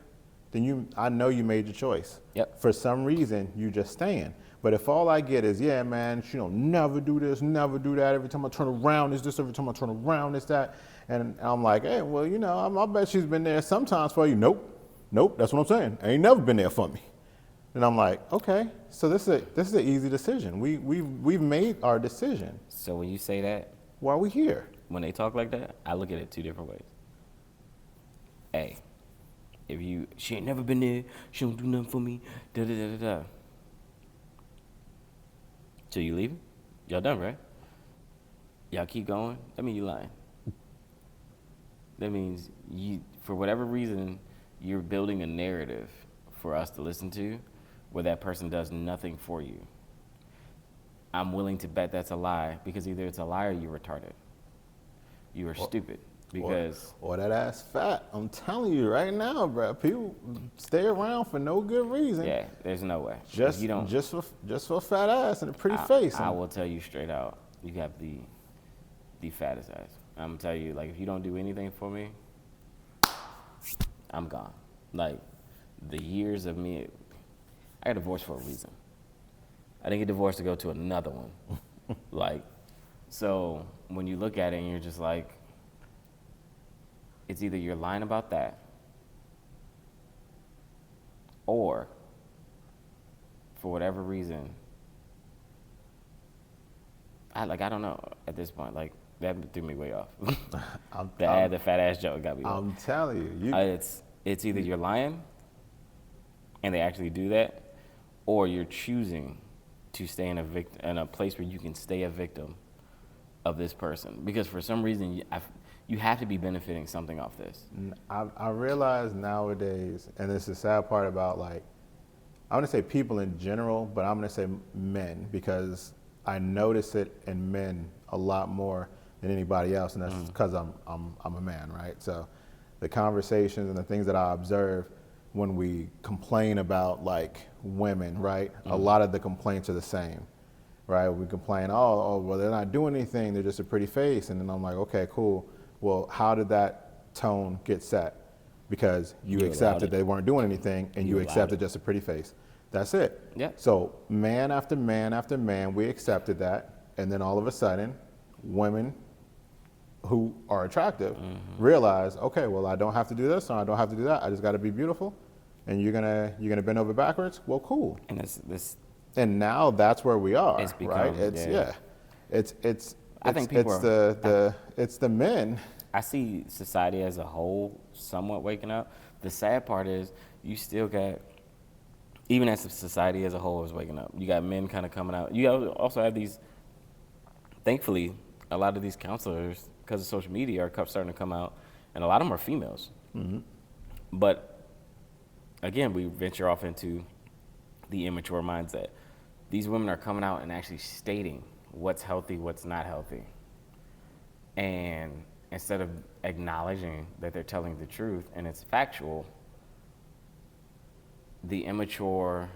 then I know you made your choice. Yep. For some reason, you just staying. But if all I get is, yeah, man, she don't never do this, never do that. Every time I turn around, it's this. Every time I turn around, it's that. And I'm like, hey, well, I bet she's been there sometimes for you. Nope. Nope, that's what I'm saying. Ain't never been there for me. And I'm like, okay, so this is an easy decision. We've made our decision. So when you say that, Why are we here? when they talk like that, I look at it two different ways. A, she ain't never been there, she don't do nothing for me, da da da da da. So you leaving? Y'all done, right? Y'all keep going? That means you lying. That means you, for whatever reason, you're building a narrative for us to listen to where that person does nothing for you. I'm willing to bet that's a lie because either it's a lie or you're retarded. You are stupid because... Or that ass fat. I'm telling you right now, bro. People stay around for no good reason. Yeah, there's no way. Just for a fat ass and a pretty face. I will tell you straight out, you have the fattest ass. I'm gonna tell you, like, if you don't do anything for me, I'm gone. Like, the years of me, I got divorced for a reason. I didn't get divorced to go to another one. Like, so when you look at it and you're just like, it's either you're lying about that, or for whatever reason, I don't know at this point. Like, that threw me way off. The fat ass joke got me off. I'm telling you. It's either you're lying, and they actually do that, or you're choosing to stay in a place where you can stay a victim of this person. Because for some reason, you have to be benefiting something off this. I realize nowadays, and this is the sad part about, like, I'm going to say people in general, but I'm going to say men, because I notice it in men a lot more than anybody else, and that's because I'm a man, right? So the conversations and the things that I observe when we complain about, like, women, right? A lot of the complaints are the same, right? We complain, oh, well, they're not doing anything, they're just a pretty face. And then I'm like, okay, cool. Well, how did that tone get set? Because you accepted they weren't doing anything, and you accepted just a pretty face. That's it. Yeah. So man after man after man, we accepted that. And then all of a sudden, women who are attractive realize, okay, well, I don't have to do this, or I don't have to do that. I just got to be beautiful. And you're gonna bend over backwards. Well, cool. And this. And now that's where we are, It's become, right? It's I think people it's the men. I see society as a whole somewhat waking up. The sad part is you still got, even as society as a whole is waking up, you got men kind of coming out. You also have these, thankfully, a lot of these counselors, because of social media, are starting to come out, and a lot of them are females. But again, we venture off into the immature mindset. These women are coming out and actually stating what's healthy, what's not healthy. And instead of acknowledging that they're telling the truth and it's factual, the immature,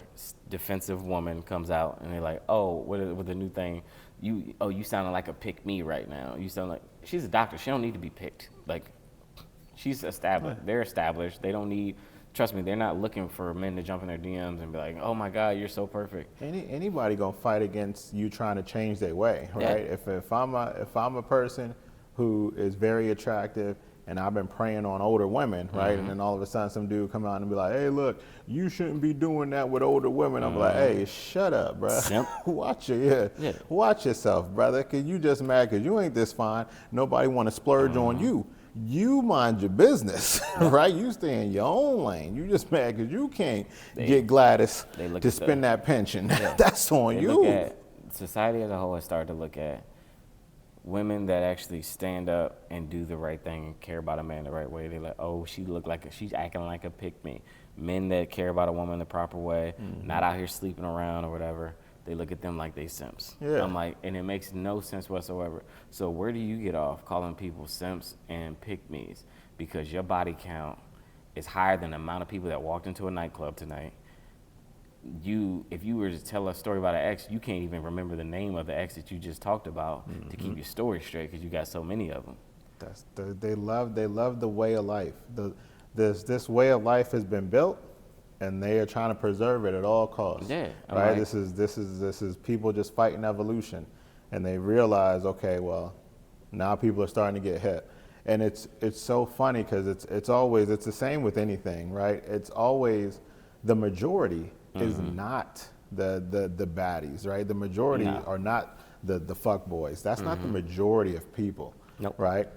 defensive woman comes out and they're like, oh, what the new thing? You sounding like a pick me right now. You sound like, she's a doctor. She don't need to be picked. Like, she's established. They're established. They don't need, trust me, they're not looking for men to jump in their DMs and be like, oh my God, you're so perfect. Anybody gonna fight against you trying to change their way, right? Yeah. If I'm a person who is very attractive and I've been preying on older women, right? And then all of a sudden some dude come out and be like, hey, look, you shouldn't be doing that with older women. I'm like, hey, shut up, bro. Watch yourself, brother, because you just mad because you ain't this fine. Nobody want to splurge on you. You mind your business, right? You stay in your own lane. You just mad because you can't get Gladys to spend that pension. That's on you. Society as a whole has started to look at women that actually stand up and do the right thing and care about a man the right way. They're like, oh, she's acting like a pick-me. Men that care about a woman the proper way, not out here sleeping around or whatever, they look at them like they simps. Yeah. I'm like, and it makes no sense whatsoever. So where do you get off calling people simps and pick-me's? Because your body count is higher than the amount of people that walked into a nightclub tonight. If you were to tell a story about an ex, you can't even remember the name of the ex that you just talked about to keep your story straight because you got so many of them. They love the way of life. This way of life has been built, and they are trying to preserve it at all costs. Yeah, right. This is people just fighting evolution, and they realize, okay, well, now people are starting to get hit. And it's so funny because it's always, it's the same with anything, right? It's always the majority is not the baddies, right? The majority No. are not the fuck boys. That's not the majority of people, Nope. right?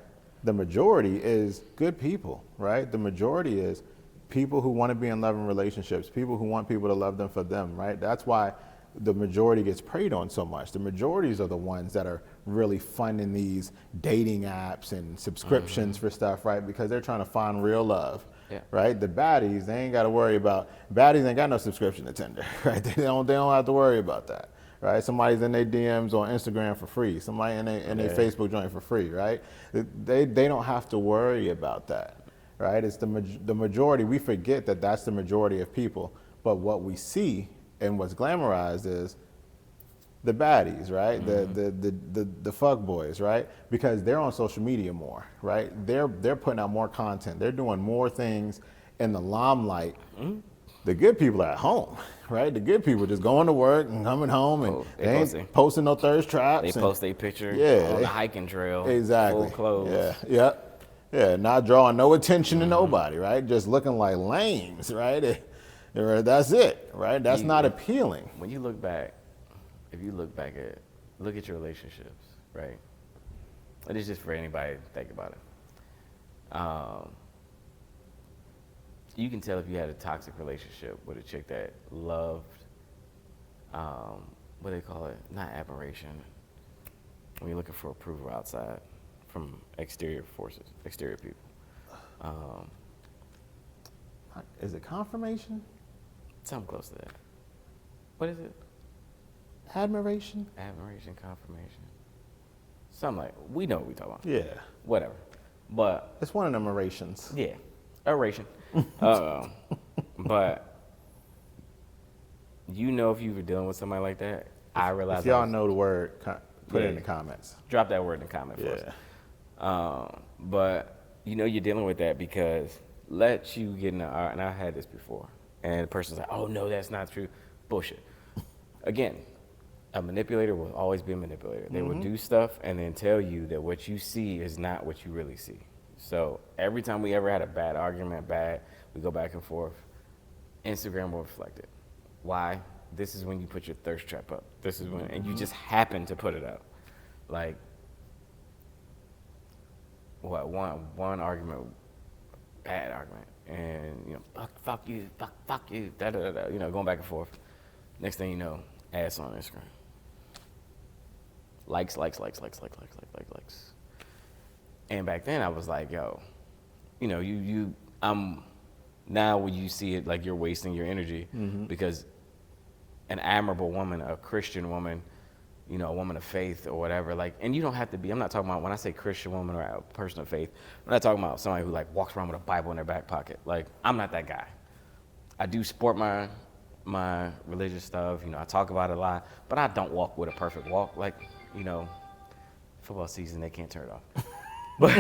The majority is good people, right? The majority is people who want to be in loving relationships, people who want people to love them for them, right? That's why the majority gets preyed on so much. The majorities are the ones that are really funding these dating apps and subscriptions for stuff, right? Because they're trying to find real love, Yeah. right? The baddies, they ain't got to worry about, baddies ain't got no subscription to Tinder, right? They don't have to worry about that, right? Somebody's in their DMs on Instagram for free. Somebody in their Facebook joint for free, right? They don't have to worry about that, right? It's the majority. We forget that that's the majority of people. But what we see and what's glamorized is the baddies, right? The fuck boys, right? Because they're on social media more, right? They're putting out more content. They're doing more things in the limelight. The good people are at home, right? The good people just going to work and coming home and they ain't posting no thirst traps. They post a picture on the hiking trail, exactly, full clothes. Yeah, not drawing no attention to nobody, right? Just looking like lames, right? That's it, right? That's not appealing. When you look back, if you look at your relationships, right? And it's just for anybody to think about it. You can tell if you had a toxic relationship with a chick that loved, what do they call it? Not admiration. When you're looking for approval outside from exterior forces, exterior people. Is it confirmation? Something close to that. What is it? Admiration? Admiration, confirmation. Something like, we know what we're talking about. Yeah. Whatever. But it's one of them orations. Yeah, oration. But you know if you were dealing with somebody like that, I realize. If y'all know the word, put it in the comments. Drop that word in the comment for us. But you know you're dealing with that because let you get in the and I had this before, and the person's like, oh no, that's not true. Bullshit. Again, a manipulator will always be a manipulator. They will do stuff and then tell you that what you see is not what you really see. So every time we ever had a bad argument, we go back and forth, Instagram will reflect it. Why? This is when you put your thirst trap up. This is when, and you just happen to put it up. Like, what, one argument, bad argument, and, you know, fuck you, da-da-da-da, you know, going back and forth. Next thing you know, ass on Instagram. Likes. And back then I was like, yo, you know, now when you see it, like you're wasting your energy because an admirable woman, a Christian woman, you know, a woman of faith or whatever, like, and you don't have to be, I'm not talking about, when I say Christian woman or a person of faith, I'm not talking about somebody who like walks around with a Bible in their back pocket. Like, I'm not that guy. I do sport my religious stuff, you know, I talk about it a lot, but I don't walk with a perfect walk. Like, you know, football season, they can't turn it off. But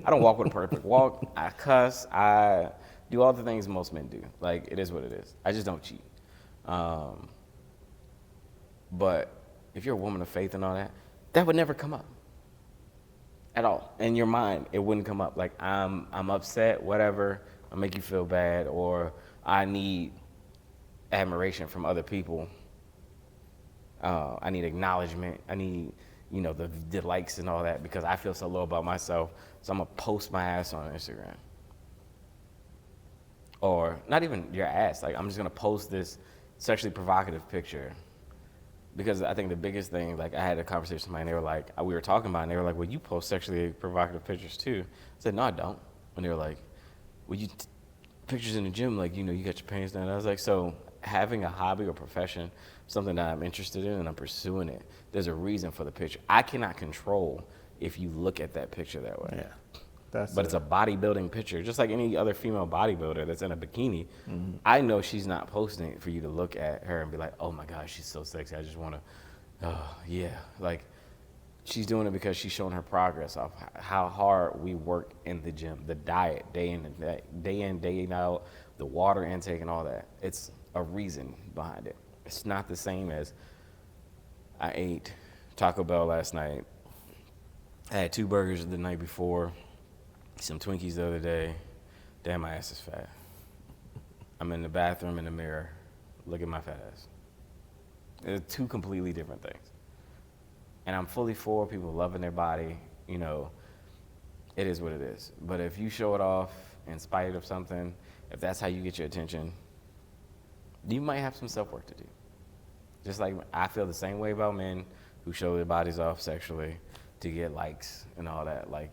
I don't walk with a perfect walk. I cuss. I do all the things most men do. Like, it is what it is. I just don't cheat. But if you're a woman of faith and all that, that would never come up at all. In your mind, it wouldn't come up. Like, I'm upset, whatever, I'll make you feel bad, or I need admiration from other people. I need acknowledgement. I need, you know, the likes and all that because I feel so low about myself. So I'm going to post my ass on Instagram. Or not even your ass. Like, I'm just going to post this sexually provocative picture. Because I think the biggest thing, like, I had a conversation with somebody and they were like, we were talking about it and they were like, well, you post sexually provocative pictures too. I said, no, I don't. And they were like, well, pictures in the gym, like, you know, you got your pants down. I was like, so having a hobby or profession, something that I'm interested in and I'm pursuing it, there's a reason for the picture. I cannot control if you look at that picture that way. Yeah. But it's a bodybuilding picture, just like any other female bodybuilder that's in a bikini. I know she's not posting it for you to look at her and be like, oh my gosh, she's so sexy. I just want to, oh yeah. Like, she's doing it because she's showing her progress of how hard we work in the gym, the diet, day in, day out, the water intake and all that. It's a reason behind it. It's not the same as I ate Taco Bell last night. I had 2 burgers the night before. some Twinkies the other day. Damn, my ass is fat. I'm in the bathroom in the mirror. Look at my fat ass. It's two completely different things. And I'm fully for people loving their body. You know, it is what it is. But if you show it off in spite of something, if that's how you get your attention, you might have some self-work to do. Just like I feel the same way about men who show their bodies off sexually to get likes and all that. Like,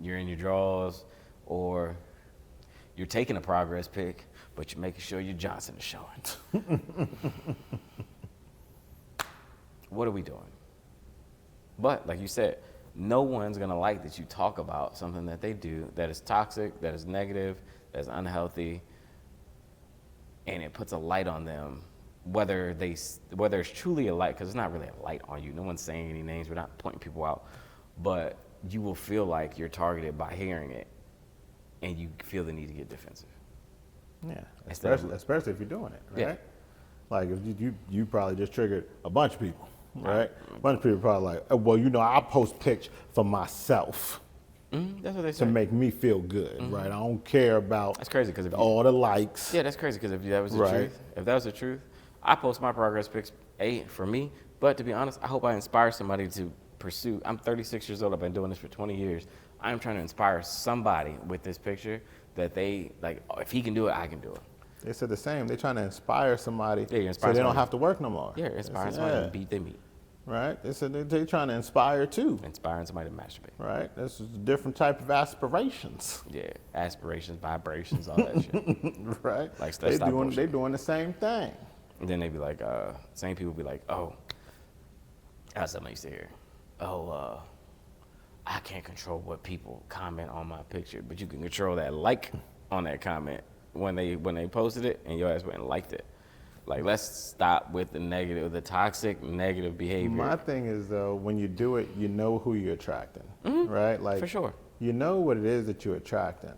you're in your drawers or you're taking a progress pic, but you're making sure your Johnson is showing. What are we doing? But like you said, no one's gonna like that you talk about something that they do that is toxic, that is negative, that is unhealthy, and it puts a light on them. Whether it's truly a light, because it's not really a light on you. No one's saying any names. We're not pointing people out, but you will feel like you're targeted by hearing it, and you feel the need to get defensive. Yeah, especially if you're doing it, right? Yeah. Like if you probably just triggered a bunch of people, right? A bunch of people probably like, oh, well, I post pics for myself. That's what they say. To make me feel good, right? I don't care about that's crazy because all the likes. Yeah, that's crazy because if that was the truth, I post my progress pics, for me. But to be honest, I hope I inspire somebody to pursue. I'm 36 years old. I've been doing this for 20 years. I'm trying to inspire somebody with this picture that they like. If he can do it, I can do it. They said the same. They're trying to inspire somebody so somebody. They don't have to work no more. Yeah, inspire somebody to beat their meat. Right. They said they're trying to inspire too. Inspiring somebody to masturbate. Right. This is a different type of aspirations. Yeah, aspirations, vibrations, all that shit. Right. Like they're doing the same thing. And then they be like, same people be like, oh, that's something I used to hear. Oh, I can't control what people comment on my picture, but you can control that like on that comment when they posted it and your ass went and liked it. Like, let's stop with the toxic negative behavior. My thing is though, when you do it, you know who you're attracting, right? Like, for sure. You know what it is that you're attracting.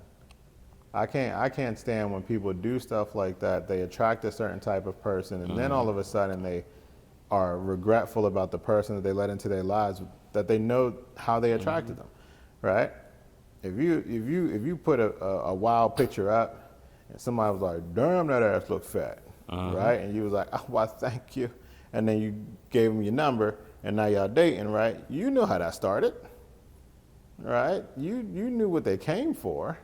I can't stand when people do stuff like that. They attract a certain type of person, and then all of a sudden they are regretful about the person that they let into their lives, that they know how they attracted them, right? If you put a wild picture up, and somebody was like, "Damn, that ass look fat," right? And you was like, "Oh, well, thank you," and then you gave them your number, and now y'all dating, right? You know how that started, right? You knew what they came for.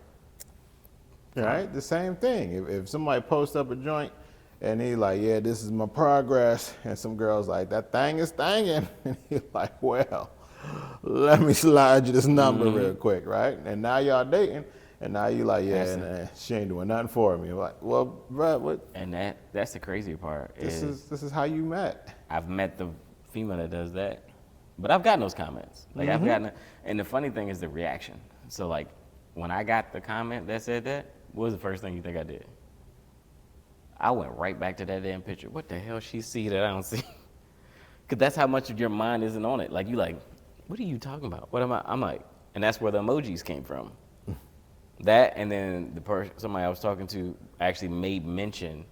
Right, the same thing. If somebody posts up a joint and he like, yeah, this is my progress, and some girl's like, that thing is thangin', and he's like, well, let me slide you this number real quick, right? And now y'all dating, and now you like, yeah, nah, she ain't doing nothing for me. Like, well, bro, what? And that's the crazy part. This is how you met. I've met the female that does that, but I've gotten those comments. Like I've gotten, and the funny thing is the reaction. So like, when I got the comment that said that, what was the first thing you think I did? I went right back to that damn picture. What the hell she see that I don't see? Because that's how much of your mind isn't on it. Like, you like, what are you talking about? What am I? I'm like, and that's where the emojis came from. That, and then somebody I was talking to actually made mention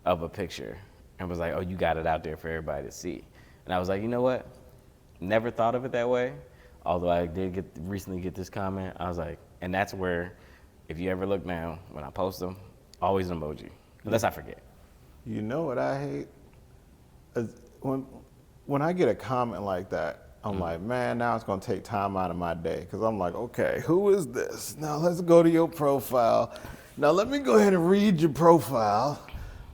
of a picture and was like, oh, you got it out there for everybody to see. And I was like, you know what? Never thought of it that way. Although I did recently get this comment. I was like, and that's where, if you ever look now, when I post them, always an emoji, unless I forget. You know what I hate? When I get a comment like that, I'm like, man, now it's gonna take time out of my day. Cause I'm like, okay, who is this? Now let's go to your profile. Now let me go ahead and read your profile.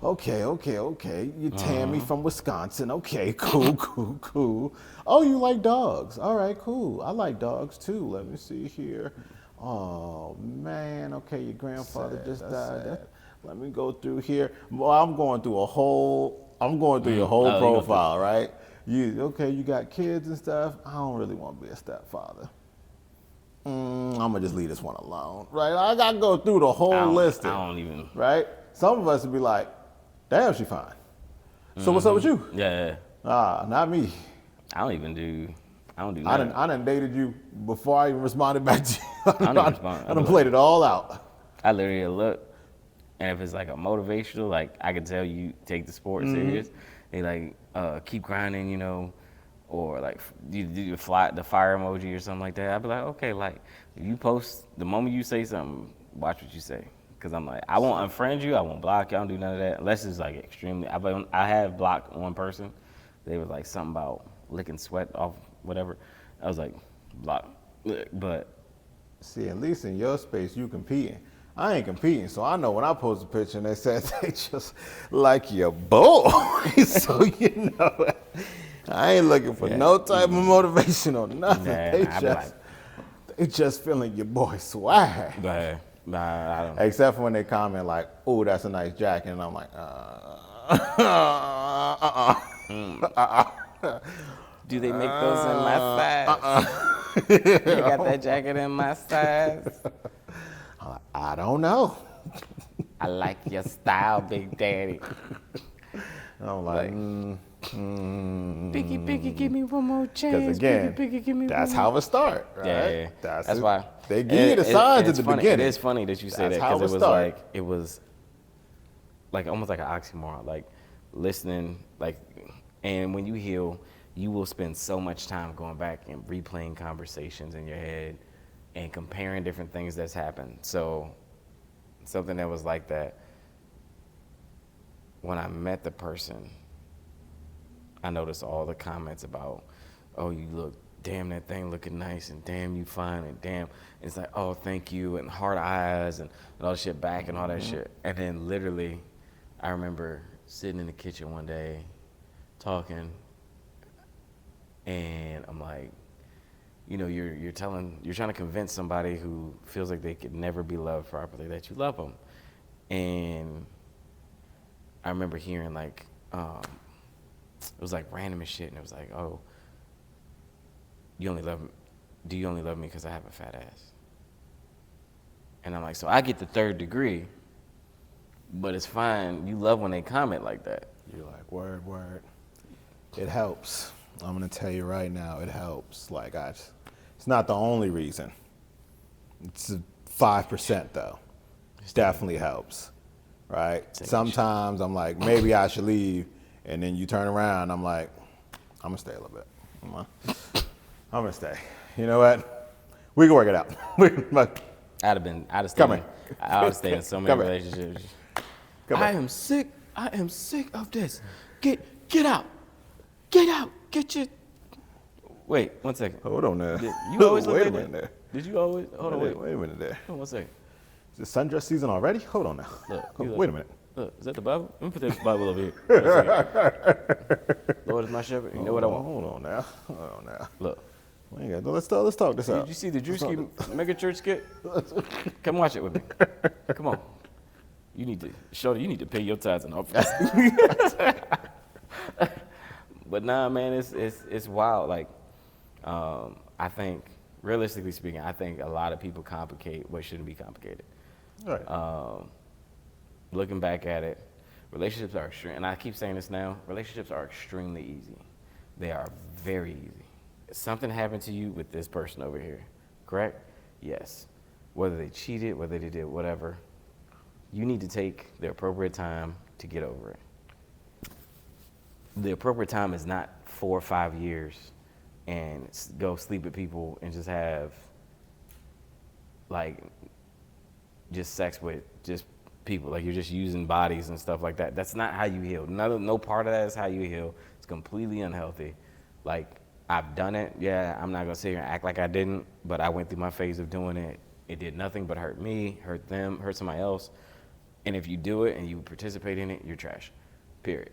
Okay. You're Tammy from Wisconsin. Okay, cool. Oh, you like dogs. All right, cool. I like dogs too. Let me see here. Oh man, okay, your grandfather just died. Let me go through here. Well, I'm going through your whole profile, right? You got kids and stuff. I don't really want to be a stepfather. I'm gonna just leave this one alone, right? I gotta go through the whole list. I don't even. Right? Some of us would be like, damn, she fine. So what's up with you? Yeah. Not me. I don't do nothing. I done dated you before I even responded back to you. I don't respond. I done played it all out. I literally look, and if it's like a motivational, like I can tell you take the sport serious. They like, keep grinding, or like you do the fire emoji or something like that, I'd be like, okay, like if you post the moment you say something, watch what you say. Cause I'm like, I won't unfriend you, I won't block you, I don't do none of that unless it's like extremely. I have blocked one person. They was like something about licking sweat off whatever. I was like, block. But See, at least in your space, you competing. I ain't competing, so I know when I post a picture and they said they just like your boy. So you know, I ain't looking for no type of motivation or nothing. They just feeling your boy swag. But I don't. Except for when they comment like, "Oh, that's a nice jacket," and I'm like, Do they make those in my size? They got that jacket in my size. I don't know. I like your style, Big Daddy. I'm like, Biggie, give me one more chance. Because again, Biggie, give me that's one how it starts, right? Yeah. That's why. They give you the signs at the beginning. It is funny that you say that because it was like almost like an oxymoron. Like listening, like, and when you heal, you will spend so much time going back and replaying conversations in your head and comparing different things that's happened. So something that was like that, when I met the person, I noticed all the comments about, oh, you look, damn, that thing looking nice, and damn, you fine, and damn, it's like, oh, thank you, and hard eyes, and all the shit back, and all that shit. And then literally, I remember sitting in the kitchen one day, talking, and I'm like, you know, you're trying to convince somebody who feels like they could never be loved properly that you love them. And I remember hearing like, it was like random as shit, and it was like, oh, do you only love me because I have a fat ass? And I'm like, so I get the 3rd degree, but it's fine. You love when they comment like that. You're like, word. It helps. I'm gonna tell you right now, it helps. Like, it's not the only reason. It's 5% though. It definitely helps, right? Sometimes I'm like, maybe I should leave, and then you turn around, I'm like, I'm gonna stay a little bit. I'm gonna stay. You know what? We can work it out. I'd have stayed in so many relationships. I am sick of this. Get out. Get your. Wait, 1 second. Hold on there. You always look wait like a minute that? there. Did you always? Hold on, Wait a minute there. Hold on 1 second. Is it sundress season already? Hold on now. Wait a minute. Look, is that the Bible? Let me put that Bible over here. Lord is my shepherd. You know what I want. Hold on now. Look. Let's talk this out. Did you see the Drewski Mega Church skit? Come watch it with me. Come on. You need to pay your tithes and offerings. But nah, man, it's wild. Like, I think, realistically speaking, I think a lot of people complicate what shouldn't be complicated. Right. Looking back at it, relationships are extreme, and I keep saying this now, relationships are extremely easy. They are very easy. Something happened to you with this person over here, correct? Yes. Whether they cheated, whether they did whatever, you need to take the appropriate time to get over it. The appropriate time is not 4 or 5 years and go sleep with people and just have like just sex with just people. Like you're just using bodies and stuff like that. That's not how you heal. No part of that is how you heal. It's completely unhealthy. Like, I've done it. Yeah, I'm not gonna sit here and act like I didn't, but I went through my phase of doing it. It did nothing but hurt me, hurt them, hurt somebody else. And if you do it and you participate in it, you're trash. Period.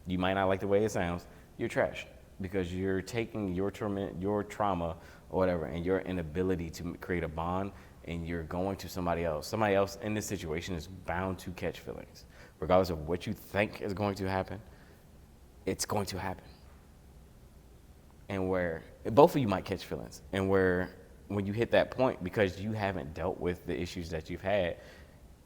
You might not like the way it sounds. You're trash because you're taking your torment, your trauma, or whatever, and your inability to create a bond, and you're going to somebody else. Somebody else in this situation is bound to catch feelings, regardless of what you think is going to happen. It's going to happen. And where both of you might catch feelings, and where when you hit that point, because you haven't dealt with the issues that you've had,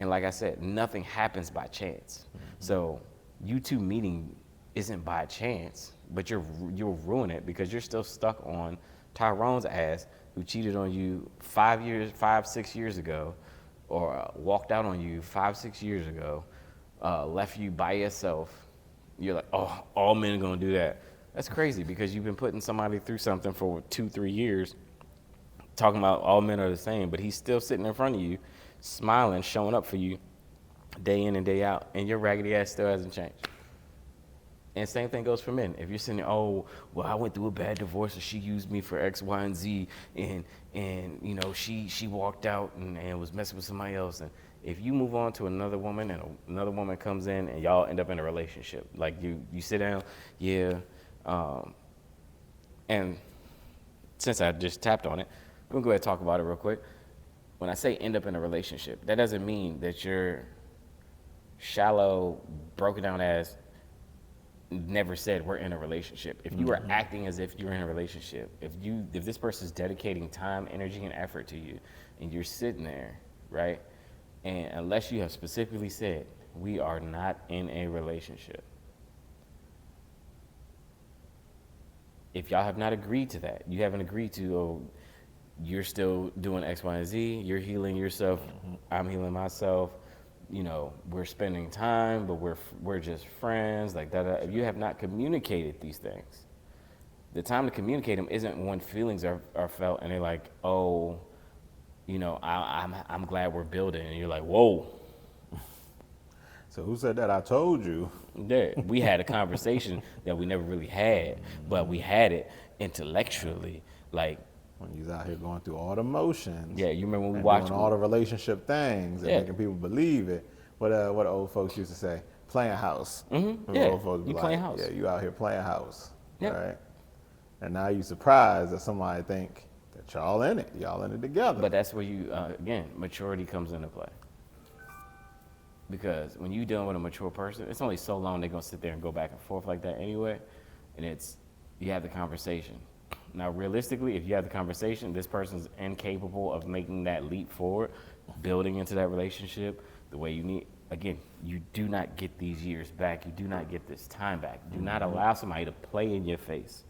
and like I said, nothing happens by chance. Mm-hmm. So you two meeting isn't by chance, but you'll ruin it because you're still stuck on Tyrone's ass, who cheated on you 5, 6 years ago, or walked out on you 5, 6 years ago, left you by yourself. You're like, oh, all men are gonna do that. That's crazy because you've been putting somebody through something for 2-3 years, talking about all men are the same, but he's still sitting in front of you, smiling, showing up for you day in and day out, and your raggedy ass still hasn't changed. And same thing goes for men. If you're sitting there, oh, well, I went through a bad divorce and she used me for X, Y, and Z, and you know, she walked out and was messing with somebody else. And if you move on to another woman and another woman comes in and y'all end up in a relationship, like you sit down, yeah, and since I just tapped on it, we'll go ahead and talk about it real quick. When I say end up in a relationship, that doesn't mean that you're shallow, broken down ass, never said we're in a relationship. If you are acting as if you're in a relationship, if this person's dedicating time, energy, and effort to you, and you're sitting there, right, and unless you have specifically said we are not in a relationship, if y'all have not agreed to that, you haven't agreed to, oh, you're still doing X, Y, and Z, you're healing yourself, I'm healing myself, you know, we're spending time, but we're just friends, like that. If you have not communicated these things, the time to communicate them isn't when feelings are felt and they're like, oh, you know, I'm glad we're building, and you're like, whoa. So who said that? I told you. Yeah, we had a conversation that we never really had, but we had it intellectually, like. When he's out here going through all the motions. Yeah, you remember when we and watched doing all the relationship things and making people believe it. What old folks used to say, playing house. Mm-hmm. Yeah, old folks be you playing house. Yeah, you out here playing house. Yeah. Right? And now you surprised that somebody think that y'all in it. Y'all in it together. But that's where you, again, maturity comes into play. Because when you're dealing with a mature person, it's only so long they're going to sit there and go back and forth like that anyway. And you have the conversation. Now, realistically, if you have the conversation, this person's incapable of making that leap forward, building into that relationship the way you need. Again, you do not get these years back. You do not get this time back. Do not allow somebody to play in your face.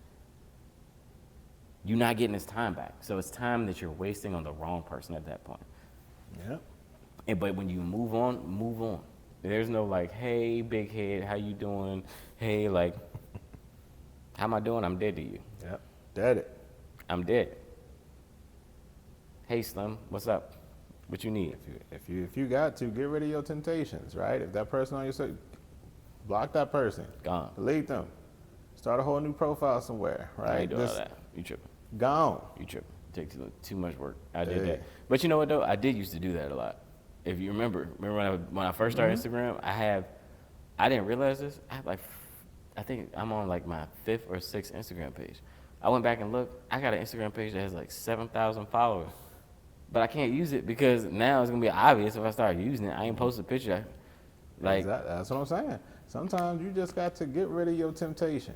You're not getting this time back. So it's time that you're wasting on the wrong person at that point. Yeah. But when you move on, move on. There's no like, hey, big head, how you doing? Hey, like, how am I doing? I'm dead to you. Yep. Dead it. I'm dead. Hey, Slim, what's up? What you need? If you got to, get rid of your temptations, right? If that person on your side, block that person. Gone. Delete them. Start a whole new profile somewhere, right? I ain't doing all that. You tripping. Gone. You tripping. Takes too much work. I did that. But you know what, though? I did used to do that a lot. If you remember when I first started Instagram, I didn't realize this. I think I'm on like my 5th or 6th Instagram page. I went back and looked. I got an Instagram page that has like 7,000 followers. But I can't use it because now it's going to be obvious if I start using it. I ain't post a picture. Like, exactly. That's what I'm saying. Sometimes you just got to get rid of your temptation,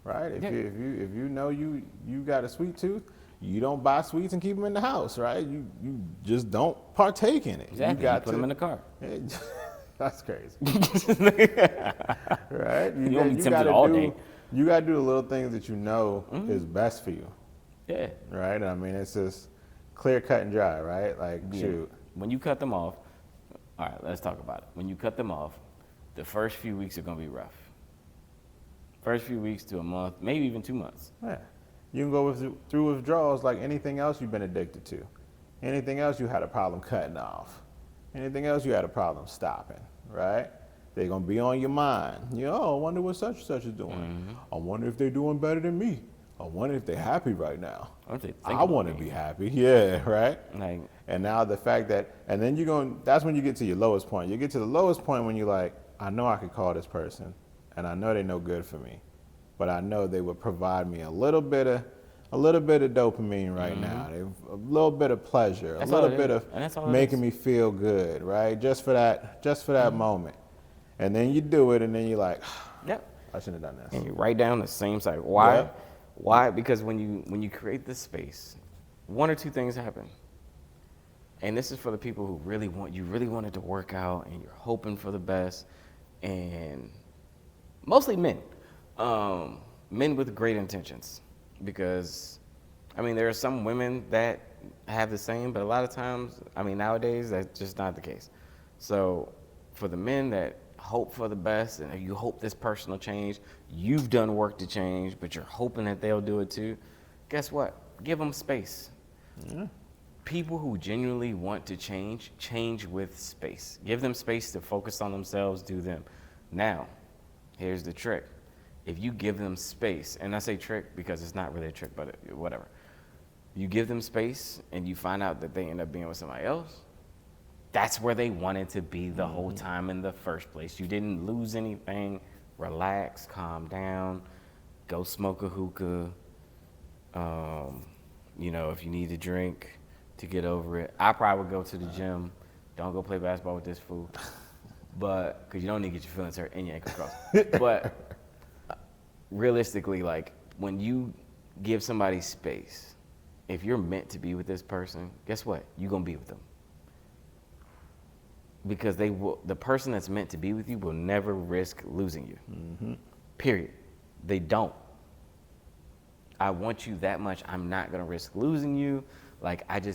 right? If you know you got a sweet tooth, you don't buy sweets and keep them in the house, right? You just don't partake in it. Exactly. You put them in the car. That's crazy. Right? You don't be tempted all day. You got to do the little things that you know is best for you. Yeah. Right? I mean, it's just clear, cut, and dry, right? Like, shoot. When you cut them off, all right, let's talk about it. When you cut them off, the first few weeks are going to be rough. First few weeks to a month, maybe even 2 months. Yeah. You can go through withdrawals like anything else you've been addicted to. Anything else you had a problem cutting off. Anything else you had a problem stopping, right? They're going to be on your mind. You know, oh, I wonder what such and such is doing. Mm-hmm. I wonder if they're doing better than me. I wonder if they're happy right now. I want to be happy. Yeah, right? Like, and now the fact that, and then that's when you get to your lowest point. You get to the lowest point when you're like, I know I could call this person, and I know they're no good for me, but I know they would provide me a little bit of dopamine right now, a little bit of pleasure, a little bit of making me feel good, right? Just for that moment. And then you do it, and then you're like, yep, I shouldn't have done this. And you write down the same site. Why? Yep. Why? Because when you create this space, one or two things happen. And this is for the people who really want it to work out, and you're hoping for the best, and mostly men, men with great intentions. Because, I mean, there are some women that have the same, but a lot of times, I mean, nowadays, that's just not the case. So for the men that hope for the best and you hope this person will change. You've done work to change, but you're hoping that they'll do it too. Guess what? Give them space. Yeah. People who genuinely want to change with space. Give them space to focus on themselves, do them. Now, here's the trick. If you give them space, and I say trick because it's not really a trick, but whatever. You give them space and you find out that they end up being with somebody else, that's where they wanted to be the whole time in the first place. You didn't lose anything. Relax, calm down, go smoke a hookah. You know, if you need a drink to get over it. I probably would go to the gym. Don't go play basketball with this fool. But, because you don't need to get your feelings hurt and your ankle crossed. But realistically, like, when you give somebody space, if you're meant to be with this person, guess what? You're going to be with them. Because the person that's meant to be with you will never risk losing you. Mm-hmm. Period. They don't. I want you that much. I'm not going to risk losing you. Like, I do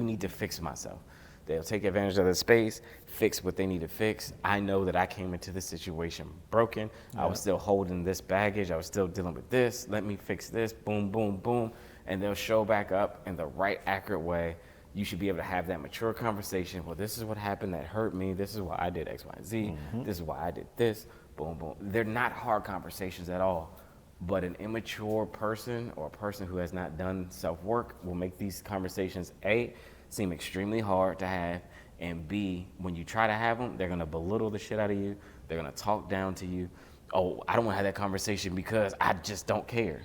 need to fix myself. They'll take advantage of the space, fix what they need to fix. I know that I came into this situation broken. Yeah. I was still holding this baggage. I was still dealing with this. Let me fix this. Boom, boom, boom. And they'll show back up in the right, accurate way. You should be able to have that mature conversation. Well, this is what happened that hurt me. This is why I did X, Y, and Z. Mm-hmm. This is why I did this. Boom, boom. They're not hard conversations at all. But an immature person or a person who has not done self-work will make these conversations, A, seem extremely hard to have, and B, when you try to have them, they're going to belittle the shit out of you. They're going to talk down to you. Oh, I don't want to have that conversation because I just don't care.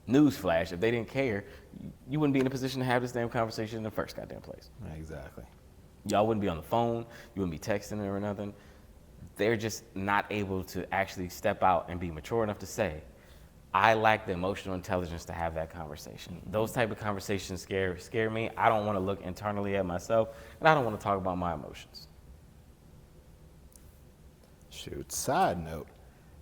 Newsflash, if they didn't care, you wouldn't be in a position to have this damn conversation in the first goddamn place. Exactly. Y'all wouldn't be on the phone. You wouldn't be texting or nothing. They're just not able to actually step out and be mature enough to say, I lack the emotional intelligence to have that conversation. Those type of conversations scare me. I don't want to look internally at myself, and I don't want to talk about my emotions. Shoot, side note,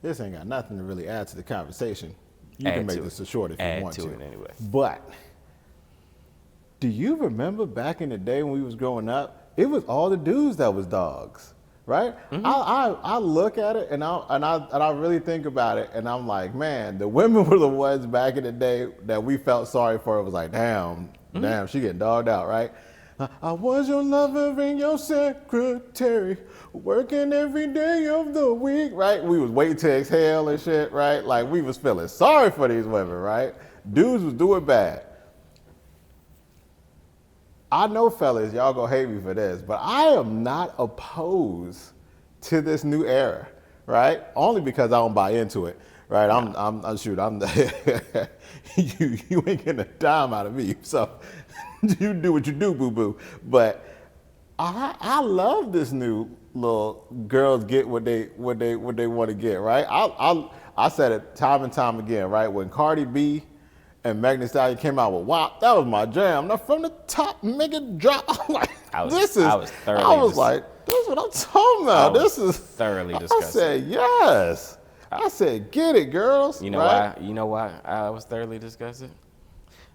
this ain't got nothing to really add to the conversation. You can make this short if you want to. Add to it anyway. But do you remember back in the day when we was growing up, it was all the dudes that was dogs. Right? Mm-hmm. I look at it and I really think about it and I'm like, man, the women were the ones back in the day that we felt sorry for. It was like, damn, she getting dogged out, right? I was your lover and your secretary, working every day of the week, right? We was waiting to exhale and shit, right? Like we was feeling sorry for these women, right? Dudes was doing bad. I know, fellas, y'all gonna hate me for this, but I am not opposed to this new era, right? Only because I don't buy into it, right? You ain't getting a dime out of me, so you do what you do, boo boo. But I love this new little girls get what they want to get, right? I said it time and time again, right? When Cardi B and Megan Thee Stallion came out with WAP, that was my jam. Now from the top, make it drop. I'm like, I was like, this is what I'm talking about. This is thoroughly disgusting. I said, yes. I said, get it, girls. You know right? why? You know why I was thoroughly disgusted?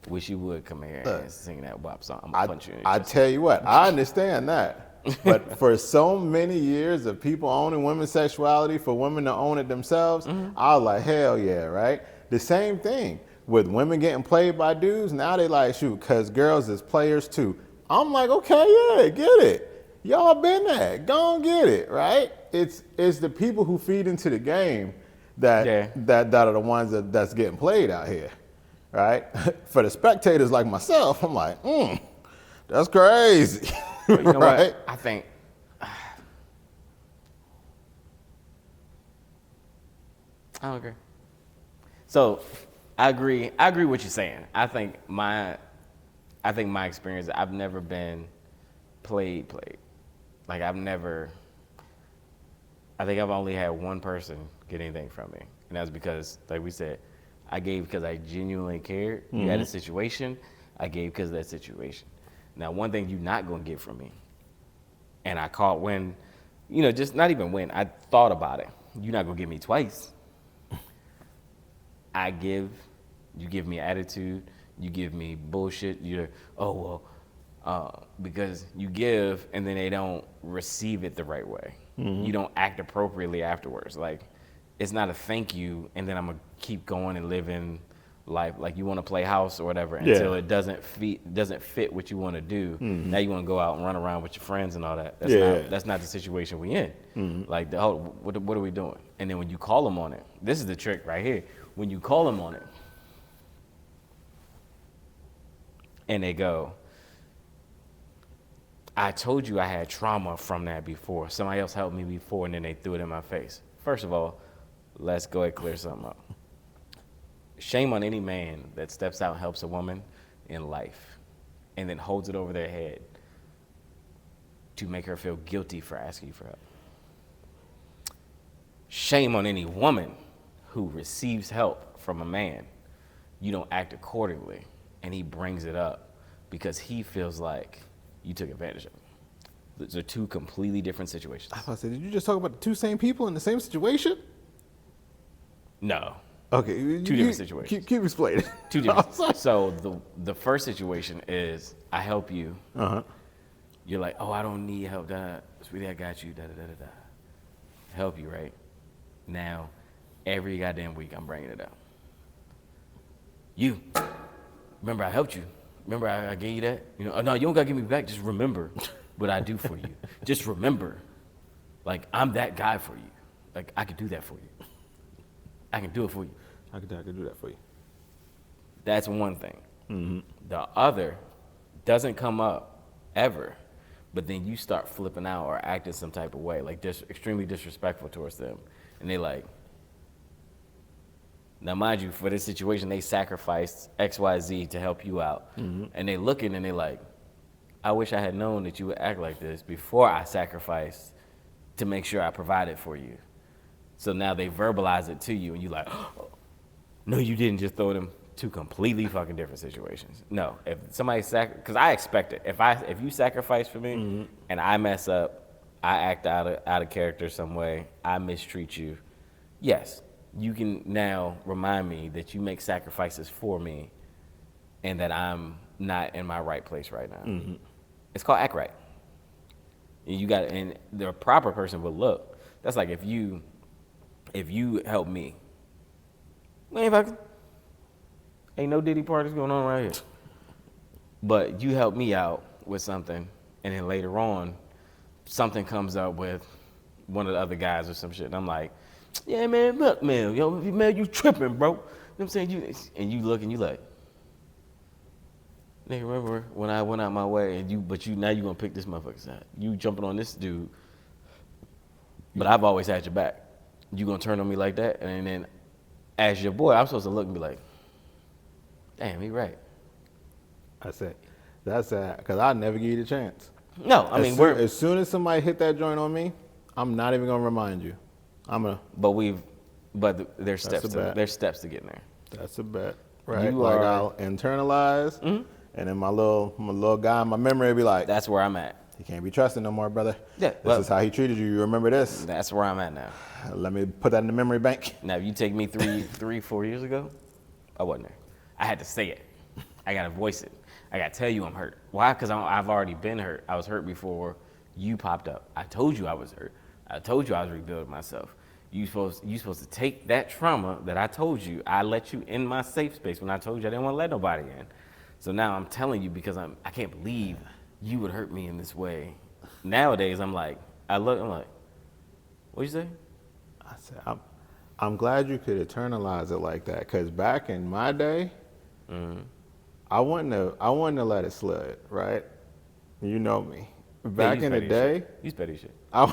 Wish you would come here and sing that WAP song. I'm gonna punch you in your chest. I tell you what, I understand that. But for so many years of people owning women's sexuality, for women to own it themselves, I was like, hell yeah, right? The same thing. With women getting played by dudes, now they like, shoot, because girls is players too. I'm like, okay, yeah, get it. Y'all been there. Go and get it, right? It's the people who feed into the game that are the ones that's getting played out here, right? For the spectators like myself, I'm like, that's crazy. But you know right? what? I think I don't agree. So I agree what you're saying. I think my experience, I've never been played. Like I think I've only had one person get anything from me. And that's because, like we said, I gave because I genuinely cared. You had a situation, I gave because of that situation. Now, one thing you're not going to get from me, and I caught when, just not even when, I thought about it. You're not going to get me twice. I give, you give me attitude, you give me bullshit. You're, oh, well, because you give and then they don't receive it the right way. You don't act appropriately afterwards. Like, it's not a thank you, and then I'm gonna keep going and living life like you want to play house or whatever until it doesn't fit what you want to do. Now you want to go out and run around with your friends and all that. That's not the situation we in. Like, what are we doing? And then when you call them on it, this is the trick right here. When you call them on it, and they go, I told you I had trauma from that before. Somebody else helped me before, and then they threw it in my face. First of all, let's go ahead and clear something up. Shame on any man that steps out and helps a woman in life and then holds it over their head to make her feel guilty for asking you for help. Shame on any woman who receives help from a man. You don't act accordingly, and he brings it up because he feels like you took advantage of him. Those are two completely different situations. I was say, did you just talk about the two same people in the same situation? No. Okay. Two different situations. Keep explaining. Two different. So the first situation is I help you. You're like, oh, I don't need help. Sweetie, I got you. Help you, right? Now, every goddamn week I'm bringing it up. You, remember I helped you. Remember I gave you that? You know, oh, no, you don't gotta give me back. Just remember what I do for you. Just remember, like, I'm that guy for you. Like, I can do that for you. I can do it for you. I can do that for you. That's one thing. The other doesn't come up ever, but then you start flipping out or acting some type of way, like just extremely disrespectful towards them. And they like, now mind you, for this situation, they sacrificed XYZ to help you out. And they looking and they like, I wish I had known that you would act like this before I sacrificed to make sure I provided for you. So now they verbalize it to you and you like, oh, no, you didn't. Just throw them two completely fucking different situations. No, if somebody because I expect it. If you sacrifice for me and I mess up, I act out of character some way, I mistreat you, yes, you can now remind me that you make sacrifices for me and that I'm not in my right place right now. It's called act right. And the proper person will look. That's like if you help me, we ain't fucking. Ain't no Diddy parties going on right here. But you help me out with something, and then later on, something comes up with one of the other guys or some shit, and I'm like, yeah, man, look, man, you tripping, bro. You know what I'm saying? And you look and you like, nigga, remember when I went out my way, and now you gonna pick this motherfucker's side. You jumping on this dude, but I've always had your back. You gonna turn on me like that, and then as your boy, I'm supposed to look and be like, damn, he right. I said, that's sad, because I never give you the chance. No, I mean, as soon as somebody hit that joint on me, I'm not even gonna remind you. But there's steps to getting there. That's a bet, right? I'll internalize, and then my little guy in my memory will be like, that's where I'm at. He can't be trusted no more, brother. Yeah, this is how he treated you. You remember this? That's where I'm at now. Let me put that in the memory bank. Now, if you take me 4 years ago, I wasn't there. I had to say it. I got to voice it. I got to tell you I'm hurt. Why? Because I've already been hurt. I was hurt before you popped up. I told you I was hurt. I told you I was rebuilding myself. You supposed to take that trauma that I told you. I let you in my safe space when I told you I didn't want to let nobody in. So now I'm telling you because I can't believe you would hurt me in this way. Nowadays, I'm like, I'm like, what'd you say? I said, I'm glad you could internalize it like that, because back in my day, I wouldn't have let it slide, right? You know me. Back in the day, he's petty shit. You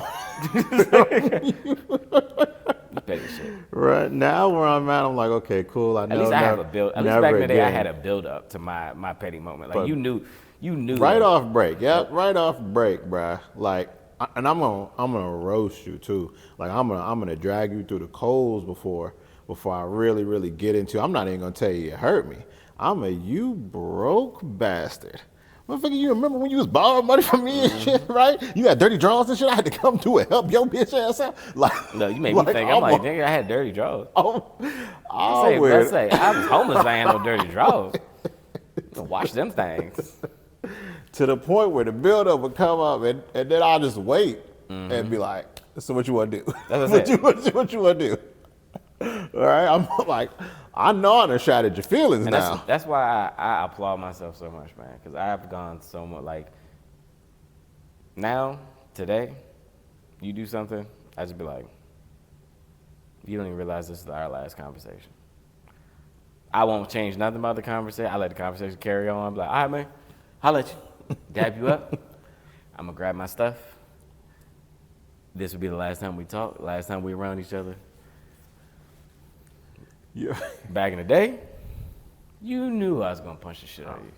petty shit. Right now, where I'm at, I'm like, okay, cool. At least I have a build. At least back in the day, I had a build up to my petty moment. Like, but you knew. Right off break, right off break, bruh. Like, and I'm gonna roast you too. Like, I'm gonna drag you through the coals before I really get into. I'm not even gonna tell you it hurt me. You broke bastard. Motherfucker, you remember when you was borrowing money from me and shit, right? You had dirty drawers and shit. I had to come through and help your bitch ass out. Like, no, you made me think. I'm like, nigga, I had dirty drawers. Let's say I was homeless. I had no dirty drawers. Wash them things. to the point where the buildup would come up, and then I'll just wait and be like, so what you want to do? That's what you want to do? All right, I'm like, I know I done shattered your feelings And now. that's why I applaud myself so much, man, because I've gone so much. Like, now, today, you do something, I just be like, you don't even realize this is our last conversation. I won't change nothing about the conversation. I let the conversation carry on. I'm like, all right, man, I'll let you. Dab you up. I'm going to grab my stuff. This will be the last time we talk, last time we around each other. Yeah. Back in the day, you knew I was going to punch the shit out of you.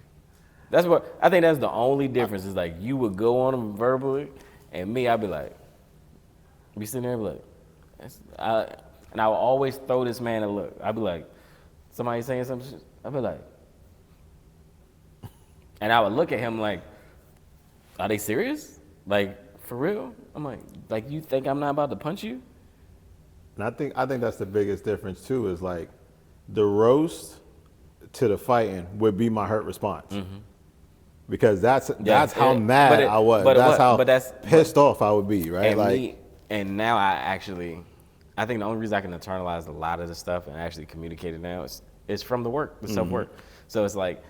That's what, I think that's the only difference is like you would go on them verbally, and me, I'd be like, be sitting there and be like, and I would always throw this man a look. I'd be like, somebody saying some shit, I'd be like, and I would look at him like, are they serious? Like, for real? I'm like you think I'm not about to punch you? And I think that's the biggest difference too, is like the roast to the fighting would be my hurt response. Because that's how mad I was. That's how pissed off I would be, right? And now I think the only reason I can internalize a lot of the stuff and actually communicate it now is from the work, the self-work. So it's like,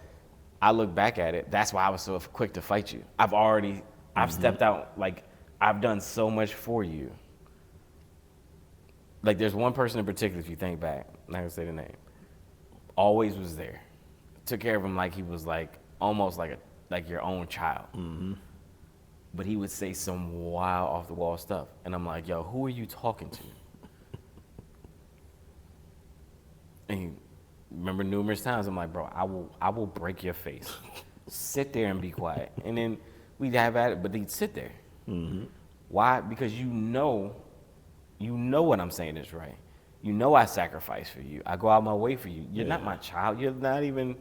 I look back at it, that's why I was so quick to fight you. I've stepped out, like, I've done so much for you. Like, there's one person in particular, if you think back, I'm not gonna say the name, always was there. Took care of him like he was like, almost like your own child. But he would say some wild off the wall stuff. And I'm like, yo, who are you talking to? And he, remember numerous times, I'm like, bro, I will break your face. Sit there and be quiet. And then we'd have at it, but he'd sit there. Why? Because you know what I'm saying is right. You know I sacrifice for you. I go out my way for you. You're not my child. You're not even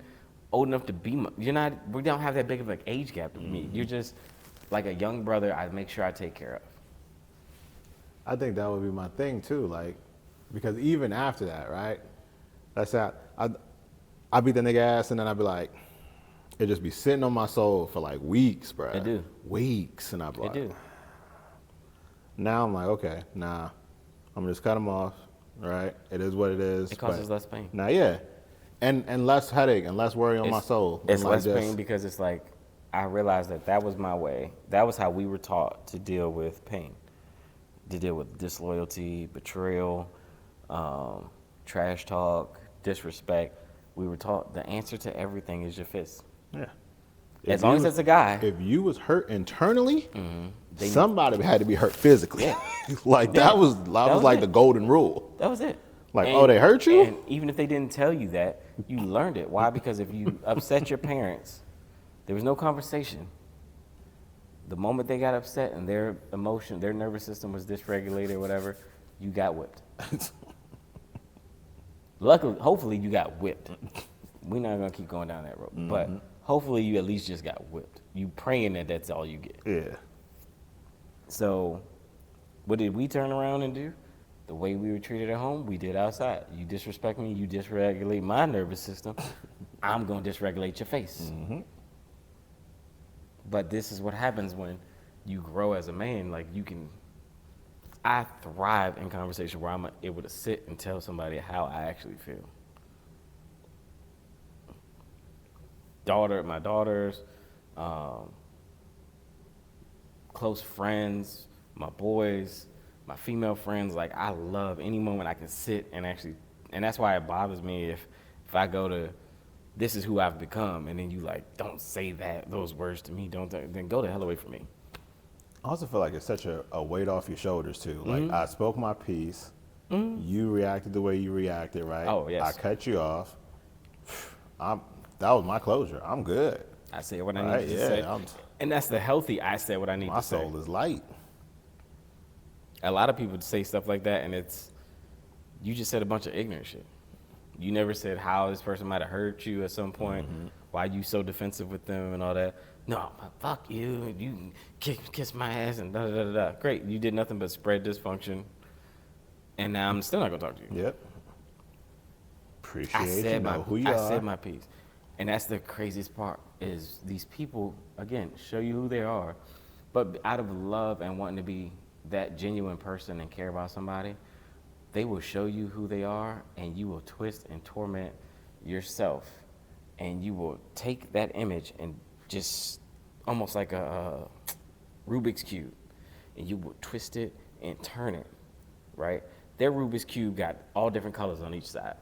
old enough to be we don't have that big of an age gap with me. You're just like a young brother I make sure I take care of. I think that would be my thing too, like, because even after that, right? That's how I beat the nigga ass, and then I'd be like, it just be sitting on my soul for like weeks, bro. It do. Weeks, and I'd be It like, do. Now I'm like, okay, nah, I'm gonna just cut them off, right? It is what it is. It causes less pain. Now, yeah, and less headache and less worry on my soul. It's like less pain because it's like, I realized that was my way. That was how we were taught to deal with pain, to deal with disloyalty, betrayal, trash talk, disrespect. We were taught the answer to everything is your fist. Yeah. As long as it's a guy. If you was hurt internally, somebody had to be hurt physically. Yeah. Like that was like the golden rule. That was it. Like, oh, they hurt you? And even if they didn't tell you that, you learned it. Why? Because if you upset your parents, there was no conversation. The moment they got upset and their emotion, their nervous system was dysregulated or whatever, you got whipped. Luckily, hopefully you got whipped. We're not gonna keep going down that road, but hopefully you at least just got whipped. You praying that that's all you get. Yeah. So, what did we turn around and do? The way we were treated at home, we did outside. You disrespect me, you dysregulate my nervous system, I'm gonna dysregulate your face. But this is what happens when you grow as a man. Like I thrive in conversation where I'm able to sit and tell somebody how I actually feel. My daughters, close friends, my boys, my female friends, like I love any moment I can sit and actually, and that's why it bothers me if I go to, this is who I've become, and then you like, don't say those words to me, then go the hell away from me. I also feel like it's such a weight off your shoulders too. Like I spoke my piece, you reacted the way you reacted, right? Oh, yes. I cut you off. That was my closure. I'm good. I said what I need to say. And that's the healthy, I said what I need to say. My soul is light. A lot of people say stuff like that, and you just said a bunch of ignorant shit. You never said how this person might have hurt you at some point, why you so defensive with them and all that. No, fuck you, you kiss my ass and da-da-da-da. Great, you did nothing but spread dysfunction, and now I'm still not gonna talk to you. Yep. Appreciate I said who you are. I said my piece. And that's the craziest part is these people, again, show you who they are, but out of love and wanting to be that genuine person and care about somebody, they will show you who they are and you will twist and torment yourself. And you will take that image and just almost like a Rubik's Cube, and you will twist it and turn it, right? Their Rubik's Cube got all different colors on each side.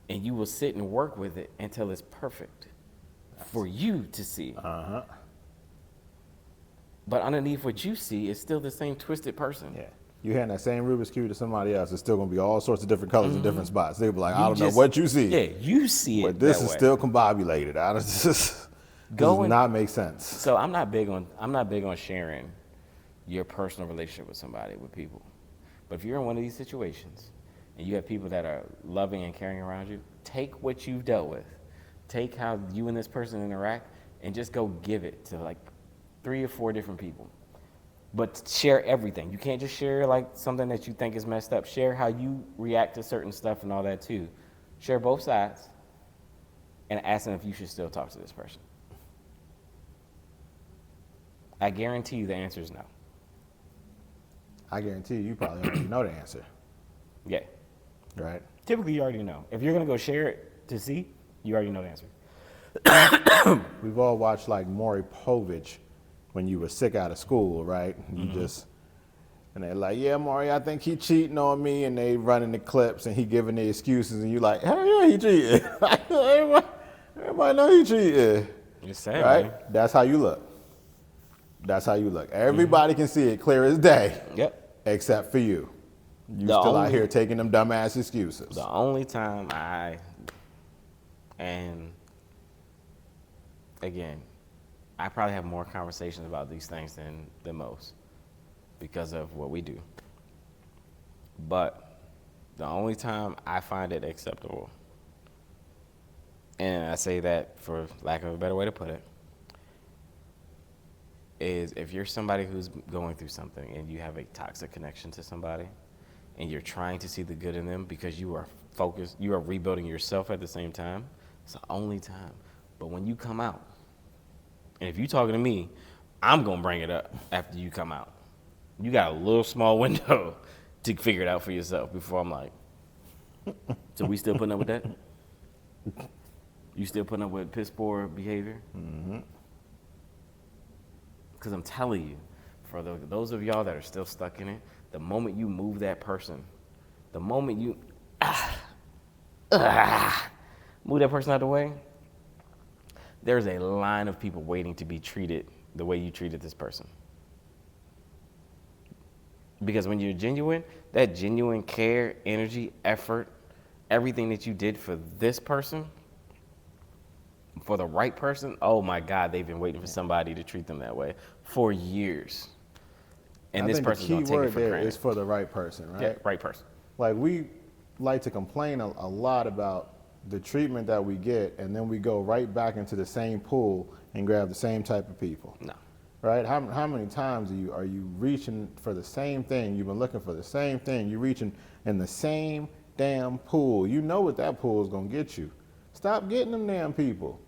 And you will sit and work with it until it's perfect for you to see. Uh-huh. But underneath what you see is still the same twisted person. Yeah. You hand that same Rubik's Cube to somebody else, it's still going to be all sorts of different colors in different spots. They'll be like, I don't know what you see. Yeah, you see it But this that is way. still combobulated. This does not make sense. So I'm not big on sharing your personal relationship with somebody, with people. But if you're in one of these situations and you have people that are loving and caring around you, take what you've dealt with, take how you and this person interact, and just go give it to like 3 or 4 different people. But share everything. You can't just share like something that you think is messed up. Share how you react to certain stuff and all that too. Share both sides and ask them if you should still talk to this person. I guarantee you the answer is no. I guarantee you probably already know the answer, Yeah. right? Typically, you already know. If you're going to go share it to see, you already know the answer. We've all watched like Maury Povich when you were sick out of school, right? And they're like, yeah, Maury, I think he cheating on me. And they running the clips and he giving the excuses. And you like, hell yeah, he cheated. Everybody know he cheated. Just saying, Right? man. That's how you look. That's how you look. Everybody can see it clear as day. Yep. Except for you. You The still out only- here taking them dumbass excuses. The only time and again, I probably have more conversations about these things than most because of what we do. But the only time I find it acceptable, and I say that for lack of a better way to put it, is if you're somebody who's going through something and you have a toxic connection to somebody and you're trying to see the good in them because you are focused, you are rebuilding yourself at the same time, it's the only time. But when you come out, and if you're talking to me, I'm going to bring it up after you come out. You got a little small window to figure it out for yourself before I'm like, so we still putting up with that? You still putting up with piss poor behavior? Mm-hmm. Because I'm telling you, for those of y'all that are still stuck in it, the moment you move that person, the moment you move that person out of the way, there's a line of people waiting to be treated the way you treated this person. Because when you're genuine, that genuine care, energy, effort, everything that you did for this person, for the right person, oh my God, they've been waiting for somebody to treat them that way for years. And this person's gonna take it for the key word there granted. is for the right person, right? Yeah, right person. Like we like to complain a lot about the treatment that we get, and then we go right back into the same pool and grab the same type of people. No. Right? How many times are you reaching for the same thing? You've been looking for the same thing. You're reaching in the same damn pool. You know what that pool is gonna get you. Stop getting them damn people.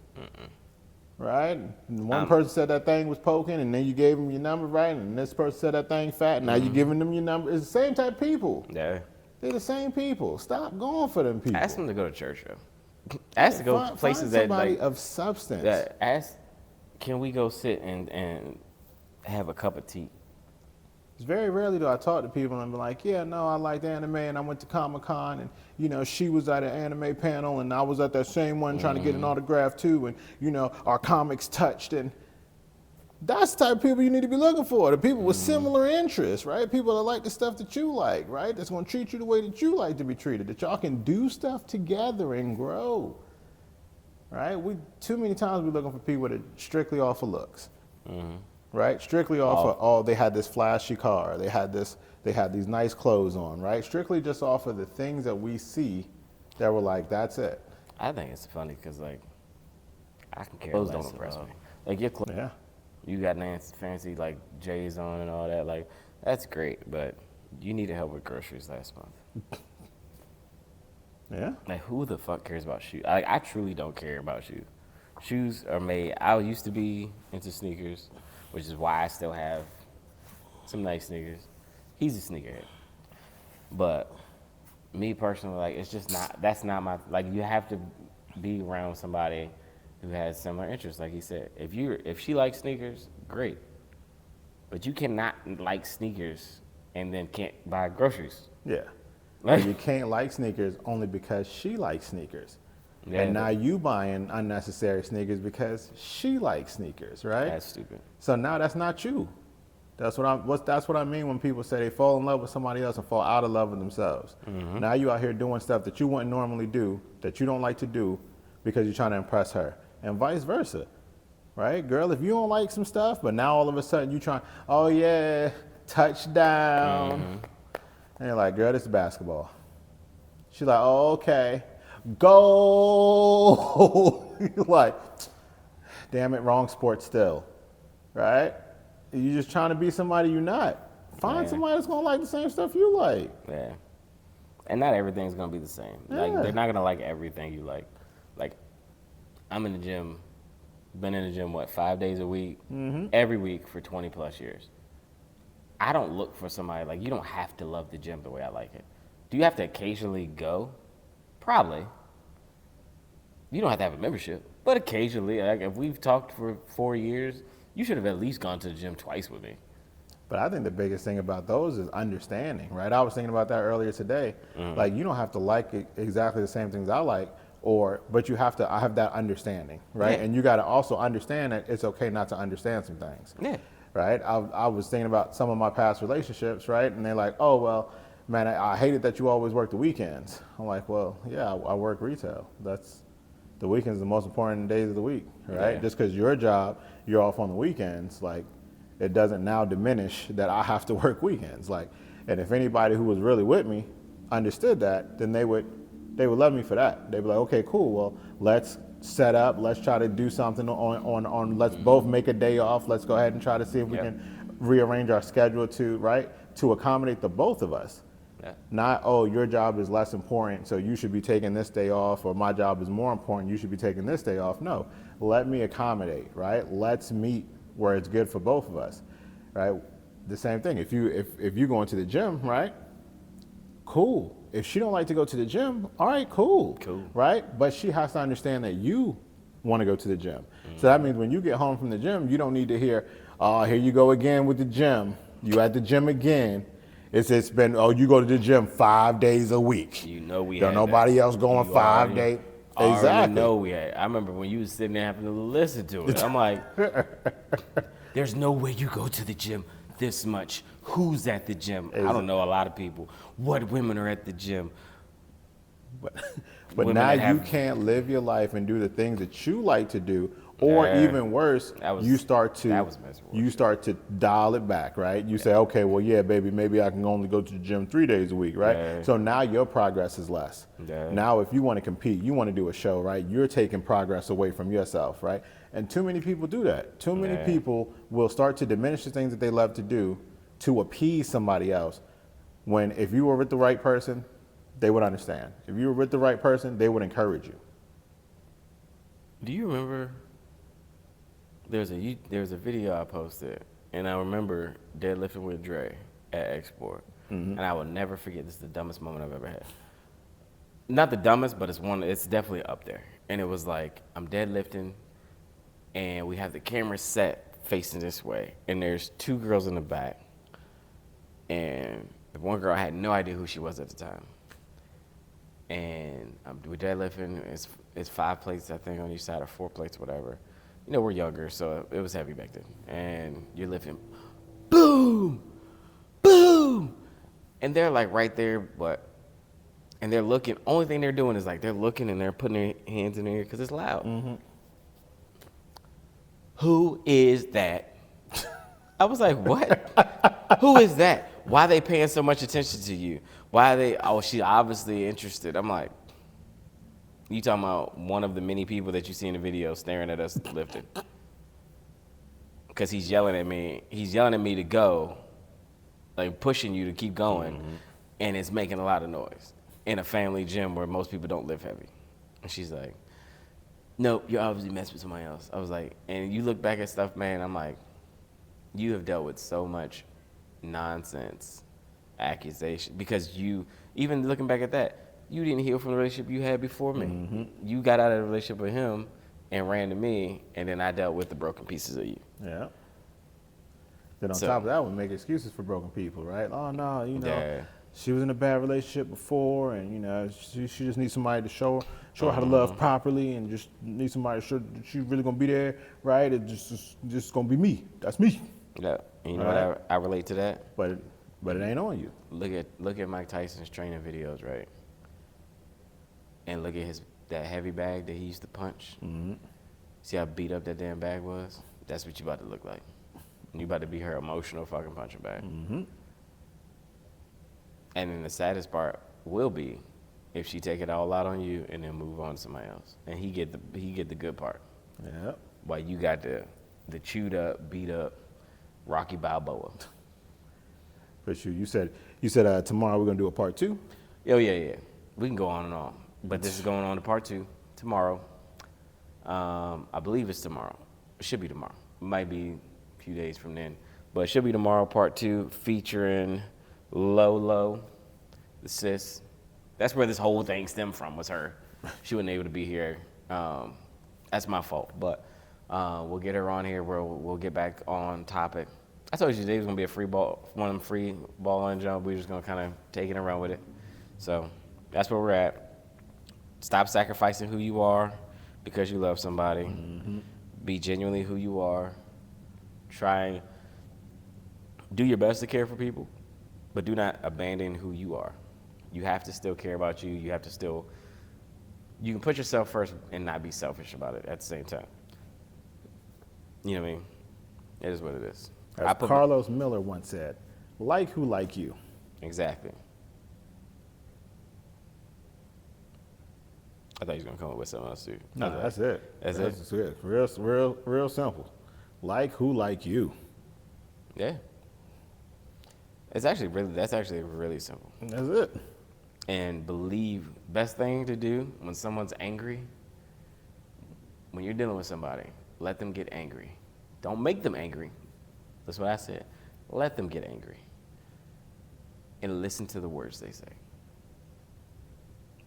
Right? And one person said that thing was poking, and then you gave them your number, right? And this person said that thing fat, and now you're giving them your number. It's the same type of people. Yeah. They're the same people. Stop going for them people. Ask them to go to church, though. Ask to go places find that somebody like of substance. that. Ask, can we go sit and have a cup of tea? It's very rarely do I talk to people and I'm like, yeah, no, I liked anime and I went to Comic-Con and, you know, she was at an anime panel and I was at that same one trying to get an autograph too and, you know, our comics touched. And that's the type of people you need to be looking for. The people with similar interests, right? People that like the stuff that you like, right? That's going to treat you the way that you like to be treated, that y'all can do stuff together and grow, right? Too many times we're looking for people that are strictly off of looks. Right? Strictly off of, they had this flashy car. They had these nice clothes on, right? Strictly just off of the things that we see that were like, that's it. I think it's funny because like I can care less. Clothes don't impress me. Like your clothes, Yeah. you got nice fancy like J's on and all that. Like that's great, but you needed help with groceries last month. Yeah. Like who the fuck cares about shoes? I truly don't care about shoes. Shoes are made. I used to be into sneakers, which is why I still have some nice sneakers. He's a sneakerhead, but me personally, like it's just not. That's not my like. You have to be around somebody who has similar interests. Like he said, if she likes sneakers, great, but you cannot like sneakers and then can't buy groceries. Yeah. Like, Or you can't like sneakers only because she likes sneakers. Yeah, And now you buying unnecessary sneakers because she likes sneakers, right? that's stupid. So now that's not you. That's what I mean when people say they fall in love with somebody else and fall out of love with themselves. Mm-hmm. Now you out here doing stuff that you wouldn't normally do, that you don't like to do, because you're trying to impress her, and vice versa, right? Girl, if you don't like some stuff, but now all of a sudden you trying, oh yeah, touchdown, and you're like, girl, this is basketball. She's like, oh okay, go. You're like, damn it, wrong sport still, right? You're just trying to be somebody you're not. Find Yeah. somebody that's gonna like the same stuff you like. Yeah. And not everything's gonna be the same. Like Yeah. they're not gonna like everything you like. Like I'm in the gym, been in the gym 5 days a week, every week for 20 plus years. I don't look for somebody like you don't have to love the gym the way I like it. Do you have to occasionally go? Probably. You don't have to have a membership, but occasionally, like if we've talked for 4 years, you should have at least gone to the gym twice with me. But I think the biggest thing about those is understanding, right? I was thinking about that earlier today. Like you don't have to like exactly the same things I like, but you have to have that understanding, right? Yeah. And you got to also understand that it's okay not to understand some things. Yeah. Right? I was thinking about some of my past relationships, right? And they're like, oh, well, man, I hated that you always work the weekends. I'm like, well, yeah, I work retail. The weekends are the most important days of the week, right? Yeah. Just because your job, you're off on the weekends, like, it doesn't now diminish that I have to work weekends. Like, and if anybody who was really with me understood that, then they would love me for that. They'd be like, okay, cool. Well, let's set up. Let's try to do something on let's both make a day off. Let's go ahead and try to see if we can rearrange our schedule to accommodate the both of us. Yeah. Not, oh, your job is less important, so you should be taking this day off, or my job is more important, you should be taking this day off. No, let me accommodate, right? Let's meet where it's good for both of us, right? The same thing. If you go into the gym, right? Cool. If she don't like to go to the gym, all right, cool. Cool. Right? But she has to understand that you want to go to the gym. So that means when you get home from the gym, you don't need to hear, oh, here you go again with the gym. You at the gym again. It's been, oh, you go to the gym 5 days a week. You know we Don't had nobody that. else going You 5 already- days. Already Exactly. know we had. I remember when you was sitting there having to listen to it. I'm like, there's no way you go to the gym this much. Who's at the gym? I don't know a lot of people. What women are at the gym? But Women now that you have- can't live your life and do the things that you like to do, or Yeah. even worse, That was- you start that was miserable. to dial it back, right? You say, okay, well, yeah, baby, maybe I can only go to the gym 3 days a week, right? Yeah. So now your progress is less. Yeah. Now, if you want to compete, you want to do a show, right? You're taking progress away from yourself, right? And too many people do that. Too many Yeah. people will start to diminish the things that they love to do to appease somebody else. When if you were with the right person, they would understand. If you were with the right person, they would encourage you. Do you remember? There's a video I posted, and I remember deadlifting with Dre at Export, and I will never forget. This is the dumbest moment I've ever had. Not the dumbest, but it's definitely up there. And it was like I'm deadlifting, and we have the camera set facing this way, and there's 2 girls in the back, and the one girl I had no idea who she was at the time. And we're deadlifting. It's 5 plates, I think, on each side, or 4 plates, whatever. You know, we're younger, so it was heavy back then. And you're lifting, boom, boom, and they're like right there, and they're looking. Only thing they're doing is like they're looking and they're putting their hands in their ear because it's loud. Who is that? I was like, what? Who is that? Why are they paying so much attention to you? Why are they? Oh, she's obviously interested. I'm like, you talking about one of the many people that you see in the video staring at us lifting? Because he's yelling at me. He's yelling at me to go, like pushing you to keep going, and it's making a lot of noise in a family gym where most people don't lift heavy. And she's like, no, you obviously messed with somebody else. I was like, and you look back at stuff, man, I'm like, you have dealt with so much nonsense, accusation, because you, even looking back at that, you didn't heal from the relationship you had before me. Mm-hmm. You got out of the relationship with him and ran to me, and then I dealt with the broken pieces of you. Yeah. Then on So- top of that, we make excuses for broken people, right? Oh no, Yeah. she was in a bad relationship before, and she just needs somebody to show her how to love properly, and just need somebody to show that she's really gonna be there, right? It's just gonna be me. That's me. Yeah, and you know Right. what I relate to that? But it ain't on you. Look at Mike Tyson's training videos, right? And look at that heavy bag that he used to punch. Mm-hmm. See how beat up that damn bag was? That's what you about to look like. You about to be her emotional fucking punching bag. Mm-hmm. And then the saddest part will be if she take it all out on you and then move on to somebody else, and he get the good part. Yeah. While you got the chewed up, beat up Rocky Balboa. But you said tomorrow we're gonna do a part 2. Oh yeah. We can go on and on, but this is going on to part 2 tomorrow. I believe it's tomorrow. It should be tomorrow. It might be a few days from then, but it should be tomorrow, part 2, featuring Lolo, the sis. That's where this whole thing stemmed from, was her. She wasn't able to be here. That's my fault, but we'll get her on here. We'll get back on topic. I told you today was gonna be a free ball, one of them free ball and jump. We're just gonna kind of take it and run with it. So that's where we're at. Stop sacrificing who you are because you love somebody. Mm-hmm. Be genuinely who you are. Try, do your best to care for people, but do not abandon who you are. You have to still care about you. You have to still, you can put yourself first and not be selfish about it at the same time. You know what I mean? It is what it is. As Carlos Miller once said, like who like you. Exactly. I thought he was gonna come up with something else too. No, that's it. That's it. Real simple. Like who like you. Yeah. That's actually really simple. That's it. And believe, best thing to do when someone's angry, when you're dealing with somebody, let them get angry. Don't make them angry. That's what I said. Let them get angry. And listen to the words they say.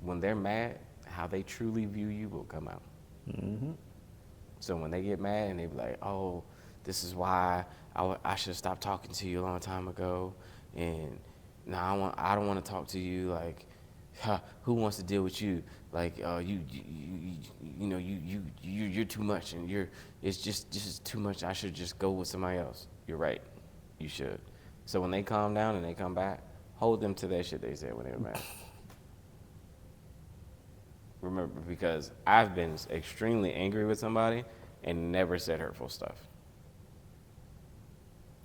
When they're mad, how they truly view you will come out. Mm-hmm. So when they get mad and they be like, oh, this is why I should have stopped talking to you a long time ago, and now I don't want to talk to you. Like, who wants to deal with you? Like, you're too much, and it's just too much. I should just go with somebody else. You're right, you should. So when they calm down and they come back, hold them to that shit they said when they were mad. Remember, because I've been extremely angry with somebody and never said hurtful stuff.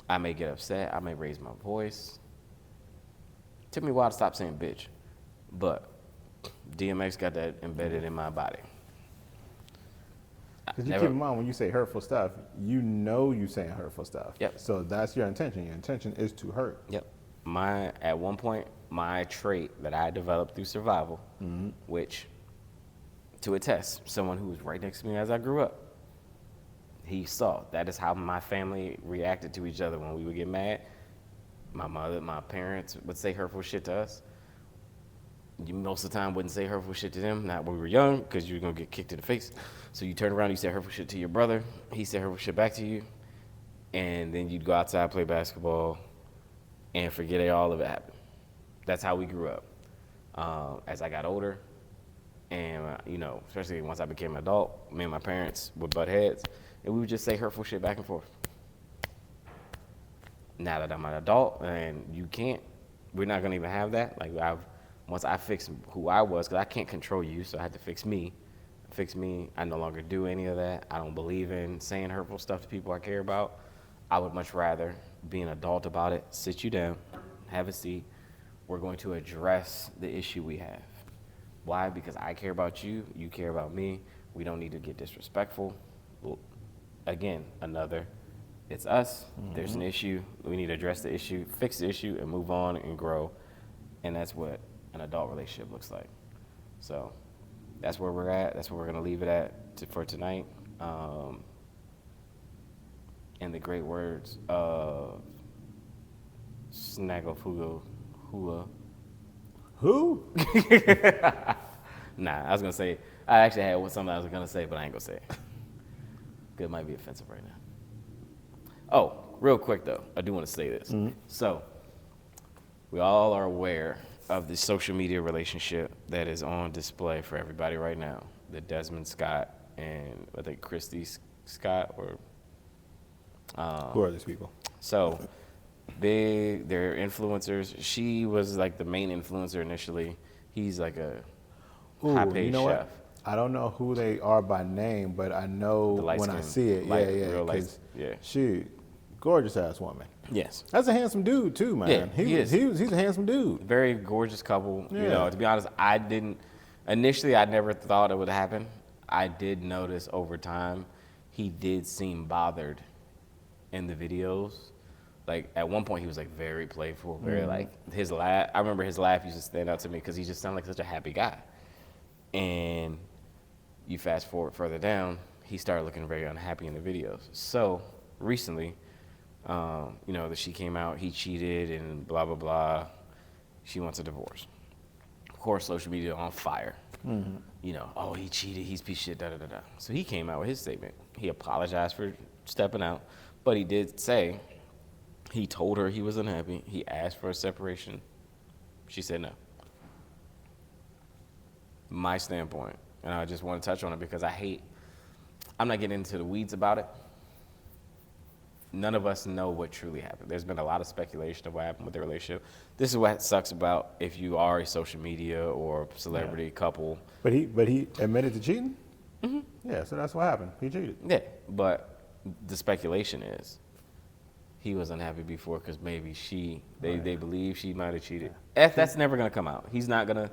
I may get upset. I may raise my voice. It took me a while to stop saying bitch, but DMX got that embedded in my body. Because you keep in mind, when you say hurtful stuff, you're saying hurtful stuff. Yep. So that's your intention. Your intention is to hurt. Yep. At one point, my trait that I developed through survival, which, to attest, someone who was right next to me as I grew up, he saw that is how my family reacted to each other when we would get mad. My mother, my parents would say hurtful shit to us. You most of the time wouldn't say hurtful shit to them, not when we were young, because you were gonna get kicked in the face. So you turn around, you say hurtful shit to your brother, he said hurtful shit back to you, and then you'd go outside, play basketball, and forget all of it happened. That's how we grew up. As I got older, and especially once I became an adult, me and my parents would butt heads, and we would just say hurtful shit back and forth. Now that I'm an adult, and we're not gonna even have that. Like once I fixed who I was, because I can't control you, so I had to fix me. I no longer do any of that. I don't believe in saying hurtful stuff to people I care about. I would much rather be an adult about it, sit you down, have a seat. We're going to address the issue we have. Why? Because I care about you, you care about me. We don't need to get disrespectful. Again, it's us. There's an issue. We need to address the issue, fix the issue, and move on and grow. And that's what an adult relationship looks like. So that's where we're at. That's where we're gonna leave it at for tonight. In the great words of Snagglefugo Hua. Who? Nah, I was gonna say I actually had something I was gonna say, but I ain't gonna say it. It might be offensive right now. Oh, real quick though, I do want to say this. So, we all are aware of the social media relationship that is on display for everybody right now. The Desmond Scott and I think Christy Scott or Who are these people? so big. They're influencers. She was like the main influencer initially. He's like a high paid You know chef. what? I don't know who they are by name, but I know The light when I skin, see it. light, Yeah, real light, 'cause yeah. she, gorgeous ass woman. Yes. That's a handsome dude too, man. Yeah, he is. He's a handsome dude. Very gorgeous couple. You Yeah. know, to be honest, I never thought it would happen. I did notice over time, he did seem bothered in the videos. Like at one point he was like very playful, very like his laugh. I remember his laugh used to stand out to me because he just sounded like such a happy guy. And you fast forward further down, he started looking very unhappy in the videos. So recently, you know, that she came out, he cheated and blah, blah, blah. She wants a divorce. Of course, social media on fire. You know, oh, he cheated, he's piece of shit, da, da, da, da. So he came out with his statement. He apologized for stepping out, but he did say he told her he was unhappy. He asked for a separation. She said no. My standpoint, and I just want to touch on it because I'm not getting into the weeds about it. None of us know what truly happened. There's been a lot of speculation of what happened with the relationship. This is what sucks about if you are a social media or celebrity couple. But he admitted to cheating? Yeah, so that's what happened. He cheated. Yeah, but the speculation is he was unhappy before because maybe they believe she might have cheated. That's never gonna come out. He's not gonna.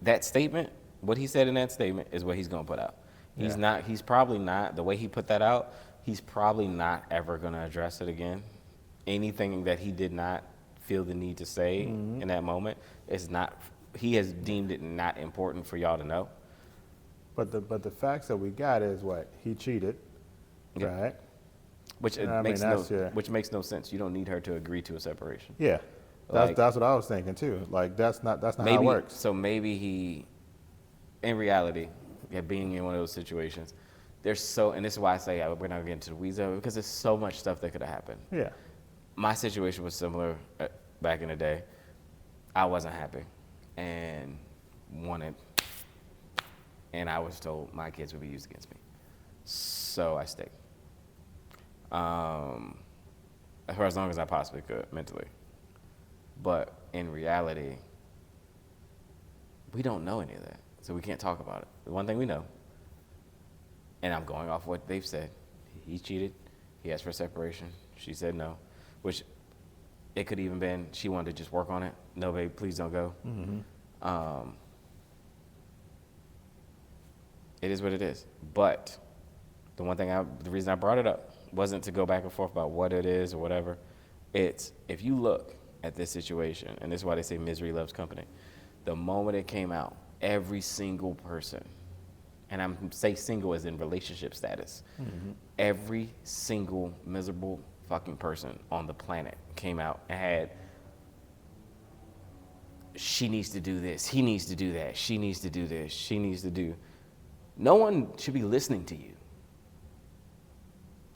That statement, what he said in that statement, is what he's gonna put out. He's probably not the way he put that out. He's probably not ever gonna address it again. Anything that he did not feel the need to say in that moment is not. He has deemed it not important for y'all to know. But the facts that we got is what? He cheated, right? Which Which makes no sense. You don't need her to agree to a separation. Yeah, Like- that's what I was thinking too. Like that's not how it works. So maybe he, in reality, being in one of those situations, and this is why I say we're not getting into the weeds of it because there's so much stuff that could have happened. Yeah, My situation was similar back in the day. I wasn't happy and I was told my kids would be used against me. So I stayed. For as long as I possibly could mentally. But in reality, we don't know any of that. So we can't talk about it. The one thing we know, and I'm going off what they've said, he cheated, he asked for separation, she said no, which it could even been she wanted to just work on it. No, babe, please don't go. It is what it is. But the reason I brought it up wasn't to go back and forth about what it is or whatever. It's if you look at this situation, and this is why they say misery loves company. The moment it came out, every single person, and I'm say single as in relationship status, every single miserable fucking person on the planet came out and had, she needs to do this, he needs to do that, she needs to do this, she needs to do. No one should be listening to you.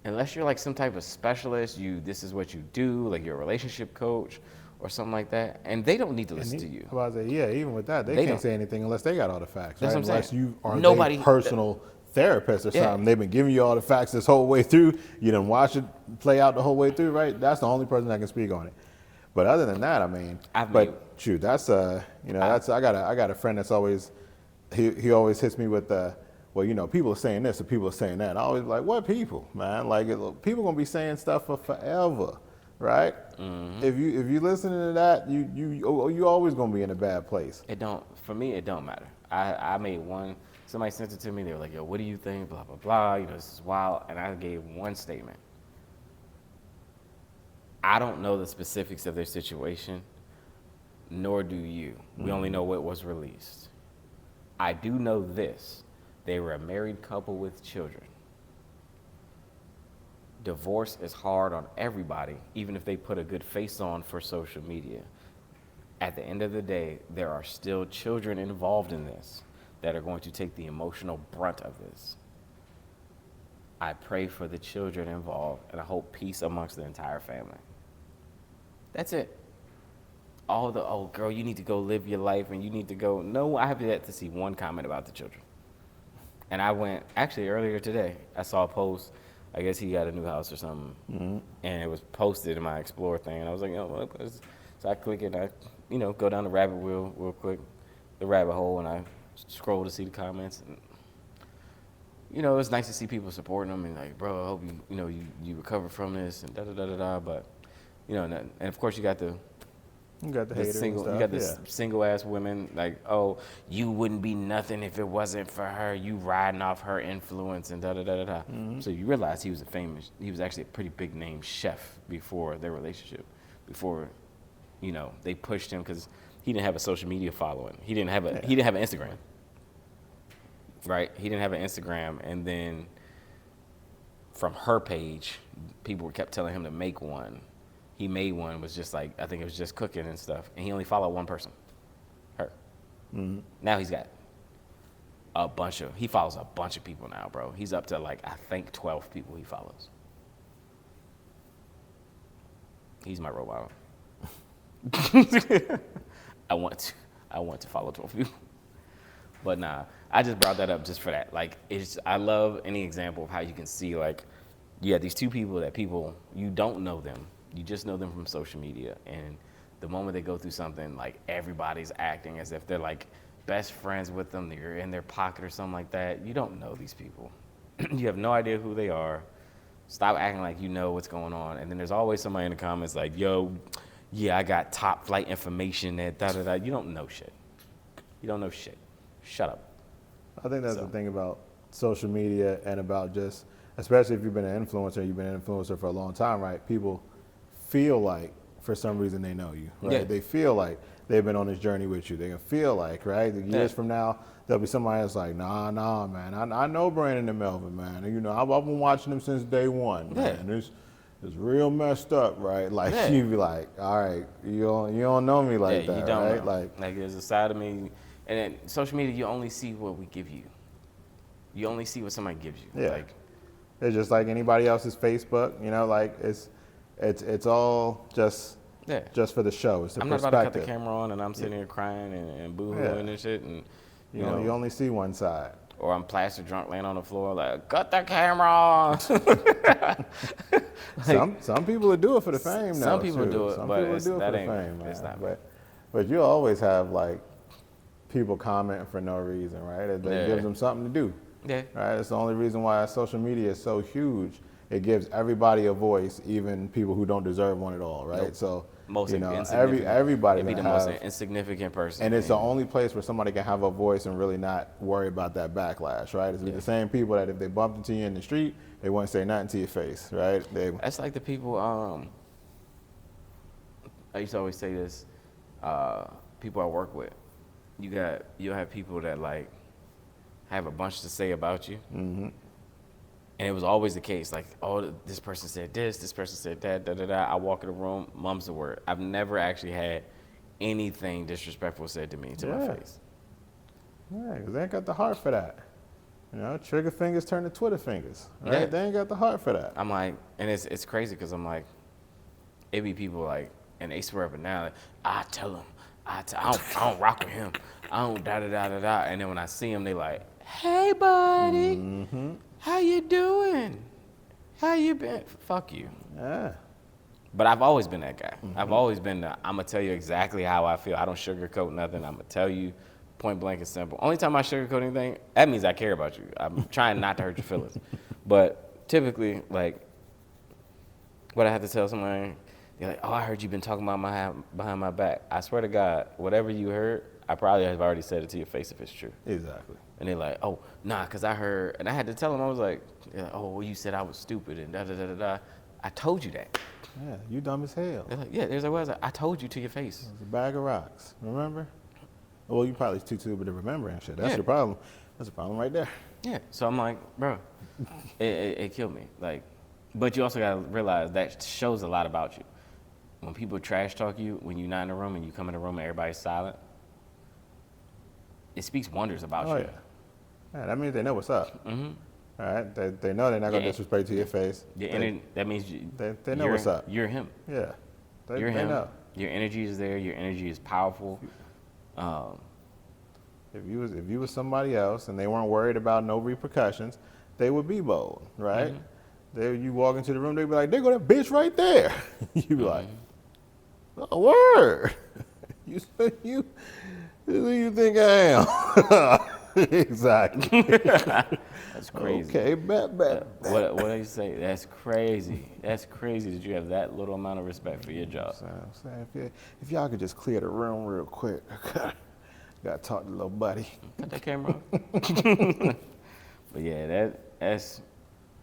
Unless you're like some type of specialist, this is what you do, like you're a relationship coach or something like that, and they don't need to listen to you. About to say, yeah, even with that, they can't say anything unless they got all the facts, That's right? what I'm Unless saying. you are Nobody- their personal therapist or Yeah. something. They've been giving you all the facts this whole way through. You done watch it play out the whole way through, right? That's the only person that can speak on it. But other than that, I mean, shoot, that's I got a friend that's always he always hits me with well, you know, people are saying this or people are saying that. I always like, what people, man? Like, people gonna be saying stuff for forever, right? If you listening to that, you always gonna be in a bad place. For me, it don't matter. I made one, somebody sent it to me, they were like, yo, what do you think, blah, blah, blah, you know, this is wild, and I gave one statement. I don't know the specifics of their situation, nor do you. We only know what was released. I do know this. They were a married couple with children. Divorce is hard on everybody, even if they put a good face on for social media. At the end of the day, there are still children involved in this that are going to take the emotional brunt of this. I pray for the children involved, and I hope peace amongst the entire family. That's it. All the, oh, girl, you need to go live your life, and you need to go. No, I have yet to see one comment about the children. And I went, actually, earlier today, I saw a post. I guess he got a new house or something, and it was posted in my Explore thing, and I was like, oh, so I click it, and I, go down the rabbit wheel real quick, the rabbit hole, and I scroll to see the comments. And, it's nice to see people supporting them and like, bro, I hope you recover from this and da da da da da. But, and of course you got the haters single, and stuff. you got the single ass women like, oh, you wouldn't be nothing if it wasn't for her. You riding off her influence and da da da da da. So you realize he was actually a pretty big name chef before their relationship, before, they pushed him because he didn't have a social media following. He didn't have an Instagram. Right? He didn't have an Instagram, and then from her page, people kept telling him to make one. He made one, was just like, I think it was just cooking and stuff, and he only followed one person, her. Now he's got he follows a bunch of people now, bro. He's up to like, I think 12 people he follows. He's my role model. I want to follow 12 people. But nah, I just brought that up just for that. Like, I love any example of how you can see, like, you have these two people that you don't know them. You just know them from social media. And the moment they go through something, like, everybody's acting as if they're, like, best friends with them. They're in their pocket or something like that. You don't know these people. You have no idea who they are. Stop acting like you know what's going on. And then there's always somebody in the comments like, yo, yeah, I got top flight information that da-da-da. You don't know shit. You don't know shit. Shut up. I think that's the thing about social media and about just, especially if you've been an influencer, you've been an influencer for a long time, right? People feel like for some reason they know you, right? Yeah. They feel like they've been on this journey with you. They can feel like, right? Years from now, there'll be somebody that's like, nah, man, I know Brandon and Melvin, man. And, I've been watching them since day one, man. It's real messed up, right? Like, you be like, all right, you don't know me like that, you don't right? know. Like, there's a side of me. And then social media, you only see what we give you. You only see what somebody gives you. Yeah. Like, it's just like anybody else's Facebook, like it's all just for the show. It's the I'm perspective. not about to cut the camera on and I'm sitting here crying and boo-hooing and shit. And, you only see one side. Or I'm plastered drunk laying on the floor like, cut the camera on. Some people will do it for the fame now. Some people do it, some but people it's, do it that for ain't, the fame, man. it's not. But you'll always have like people commenting for no reason, right? It gives them something to do. Yeah. Right? It's the only reason why social media is so huge. It gives everybody a voice, even people who don't deserve one at all, right? Nope. So Insignificant. everybody It'd be the most insignificant person. And it's the only place where somebody can have a voice and really not worry about that backlash, right? It's the same people that if they bumped into you in the street, they wouldn't say nothing to your face, right? That's like the people, I used to always say this, people I work with, you'll have people that like have a bunch to say about you. Mm-hmm. And it was always the case, like, oh, this person said this person said that, da-da-da. I walk in the room, mum's the word. I've never actually had anything disrespectful said to me to my face. Yeah, because they ain't got the heart for that. Trigger fingers turn to Twitter fingers, right? Yeah. They ain't got the heart for that. I'm like, and it's crazy because I'm like, it be people like, and they swear up and down, like, I tell them, I don't rock with him. I don't da-da-da-da-da. And then when I see them, they like, hey, buddy. Mm-hmm. How you doing? How you been? Fuck you. Yeah. But I've always been that guy. Mm-hmm. I've always been I'm going to tell you exactly how I feel. I don't sugarcoat nothing. I'm going to tell you point blank and simple. Only time I sugarcoat anything, that means I care about you. I'm trying not to hurt your feelings. But typically, like, what I have to tell somebody, they're like, oh, I heard you've been talking about behind my back. I swear to God, whatever you heard, I probably have already said it to your face if it's true. Exactly. And they're like, oh, nah, because I heard, and I had to tell them, I was like, oh, well, you said I was stupid and da-da-da-da-da. I told you that. Yeah, you dumb as hell. They're like, yeah, there's a way. I told you to your face. It was a bag of rocks, remember? Well, you probably too stupid to remember and shit. That's Yeah. your problem. That's a problem right there. Yeah. So I'm like, bro, it killed me. Like, but you also gotta realize that shows a lot about you. When people trash talk you, when you're not in the room and you come in the room and everybody's silent, it speaks wonders about Oh you. yeah. Yeah, that means they know what's up. Mm-hmm. All right. They know they're not gonna disrespect to your face. That means you, They know what's up. You're him. Yeah. They Him. know. Your energy is there. Your energy is powerful. If you was somebody else and they weren't worried about no repercussions, they would be bold, right? You walk into the room, they'd be like, "There go that bitch right there." You be like, "Oh, word." you who you think I am? Exactly. That's crazy. Okay, bet. What do you say? That's crazy. That's crazy that you have that little amount of respect for your job. So I'm saying, if y'all could just clear the room real quick. Gotta talk to little buddy. Cut that camera off. But yeah, that's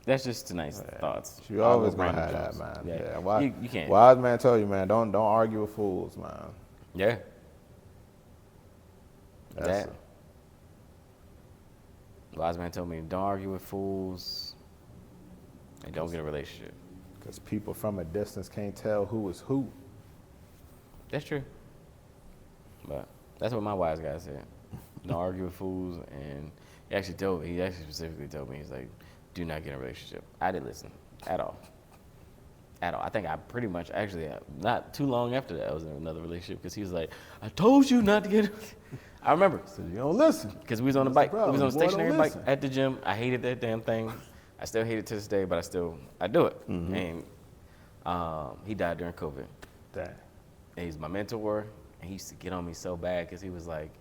just tonight's thoughts. You always gonna have that, man. Yeah. You can't. Wise man told you, man, don't argue with fools, man. Yeah. That's Wise man told me, don't argue with fools and don't get a relationship. because people from a distance can't tell who is who. That's true. But that's what my wise guy said. Don't argue with fools. And he actually specifically told me, he's like, do not get in a relationship. I didn't listen at all. At all. I think I pretty much, actually, not too long after that, I was in another relationship because he was like, I told you not to get. I remember. So you don't listen. Because we was on the That's bike. the We was problem. on a Boy, stationary don't bike listen. at the gym. I hated that damn thing. I still hate it to this day, but I do it. And he died during COVID. Dang. And he's my mentor. And he used to get on me so bad because he was like,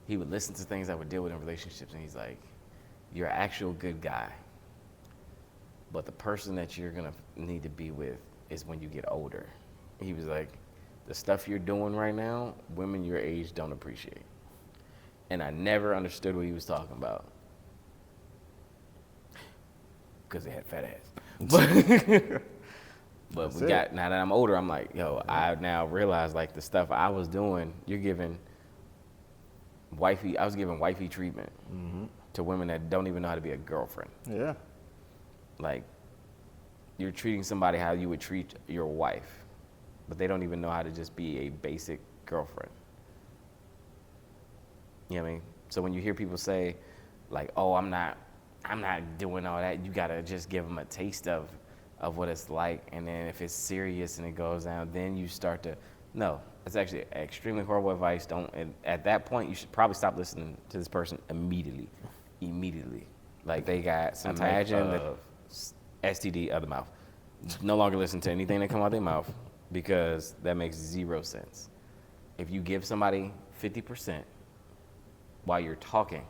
he would listen to things I would deal with in relationships. And he's like, you're an actual good guy. But the person that you're going to need to be with is when you get older. He was like, the stuff you're doing right now, women your age don't appreciate. And I never understood what he was talking about. Because they had fat ass. But now that I'm older, I'm like, yo, I now realize like the stuff I was doing, I was giving wifey treatment to women that don't even know how to be a girlfriend. Yeah. Like, you're treating somebody how you would treat your wife, but they don't even know how to just be a basic girlfriend. You know what I mean? So when you hear people say, like, oh, I'm not doing all that, you gotta just give them a taste of what it's like, and then if it's serious and it goes down, then you start to, no, it's actually extremely horrible advice. At that point, you should probably stop listening to this person immediately. Like they got some type of STD out of the mouth. No longer listen to anything that come out their mouth because that makes zero sense. If you give somebody 50% while you're talking,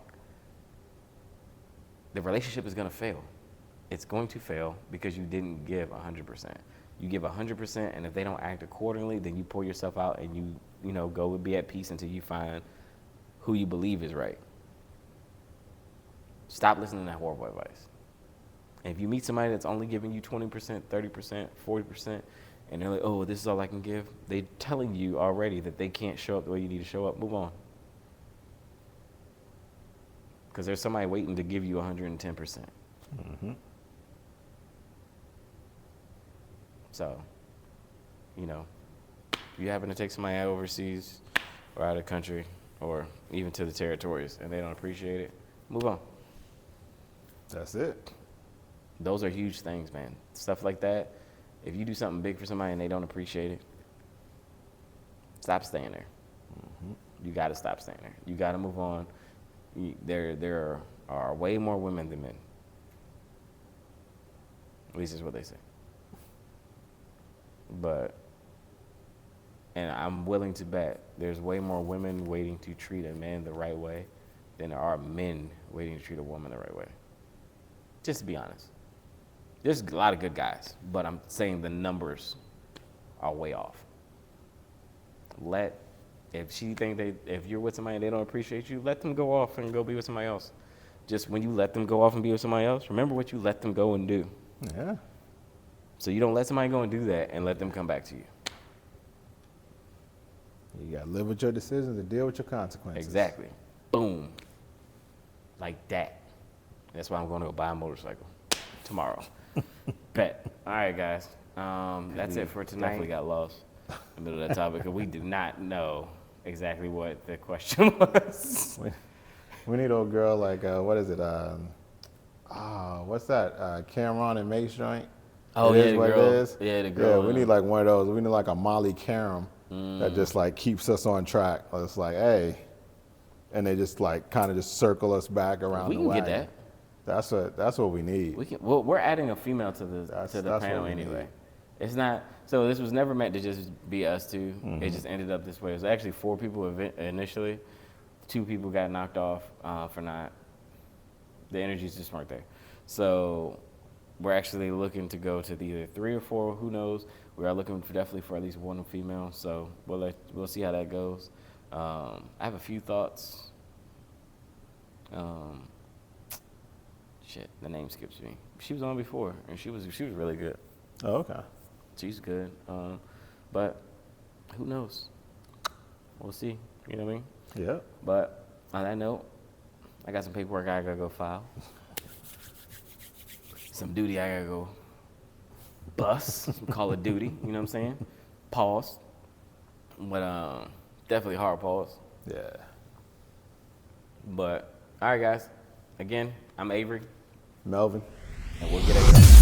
the relationship is going to fail. It's going to fail because you didn't give 100%. You give 100%, and if they don't act accordingly, then you pull yourself out and you go be at peace until you find who you believe is right. Stop listening to that horrible advice. And if you meet somebody that's only giving you 20%, 30%, 40%, and they're like, oh, this is all I can give, they're telling you already that they can't show up the way you need to show up. Move on. Because there's somebody waiting to give you 110%. Mm-hmm. So, if you happen to take somebody out overseas or out of the country or even to the territories and they don't appreciate it, move on. That's it. Those are huge things, man. Stuff like that. If you do something big for somebody and they don't appreciate it, stop staying there. Mm-hmm. You got to stop staying there. You got to move on. There are way more women than men. At least is what they say. And I'm willing to bet there's way more women waiting to treat a man the right way than there are men waiting to treat a woman the right way. Just to be honest. There's a lot of good guys, but I'm saying the numbers are way off. If you're with somebody and they don't appreciate you, let them go off and go be with somebody else. Just when you let them go off and be with somebody else, remember what you let them go and do. Yeah. So you don't let somebody go and do that and let them come back to you. You gotta live with your decisions and deal with your consequences. Exactly. Boom. Like that. That's why I'm going to go buy a motorcycle tomorrow. Bet. All right, guys. That's it for tonight. Definitely got lost in the middle of that topic because we did not know exactly what the question was. We need old girl like what is it? What's that? Cameron and Mace joint. Oh, it yeah, is the what girl. it is. Yeah, the girl. Yeah, we need like one of those. We need like a Molly Karam that just like keeps us on track. It's like, hey, and they just like kind of just circle us back around. We the can wagon. get that. That's what we need. We can. Well, we're adding a female to the panel anyway. Need. It's not. So this was never meant to just be us two. It just ended up this way. It was actually 4 people initially. 2 people got knocked off for not. The energies just weren't there. So we're actually looking to go to either 3 or 4. Who knows? We are looking definitely for at least one female. So we'll see how that goes. I have a few thoughts. Shit, the name skips me. She was on before, and she was really good. Oh, okay. She's good, but who knows? We'll see. You know what I mean? Yeah. But on that note, I got some paperwork I gotta go file. Some duty I gotta go bust. Some Call of Duty. You know what I'm saying? Pause. But definitely hard pause. Yeah. But all right, guys. Again, I'm Avery. Melvin. And we'll get it.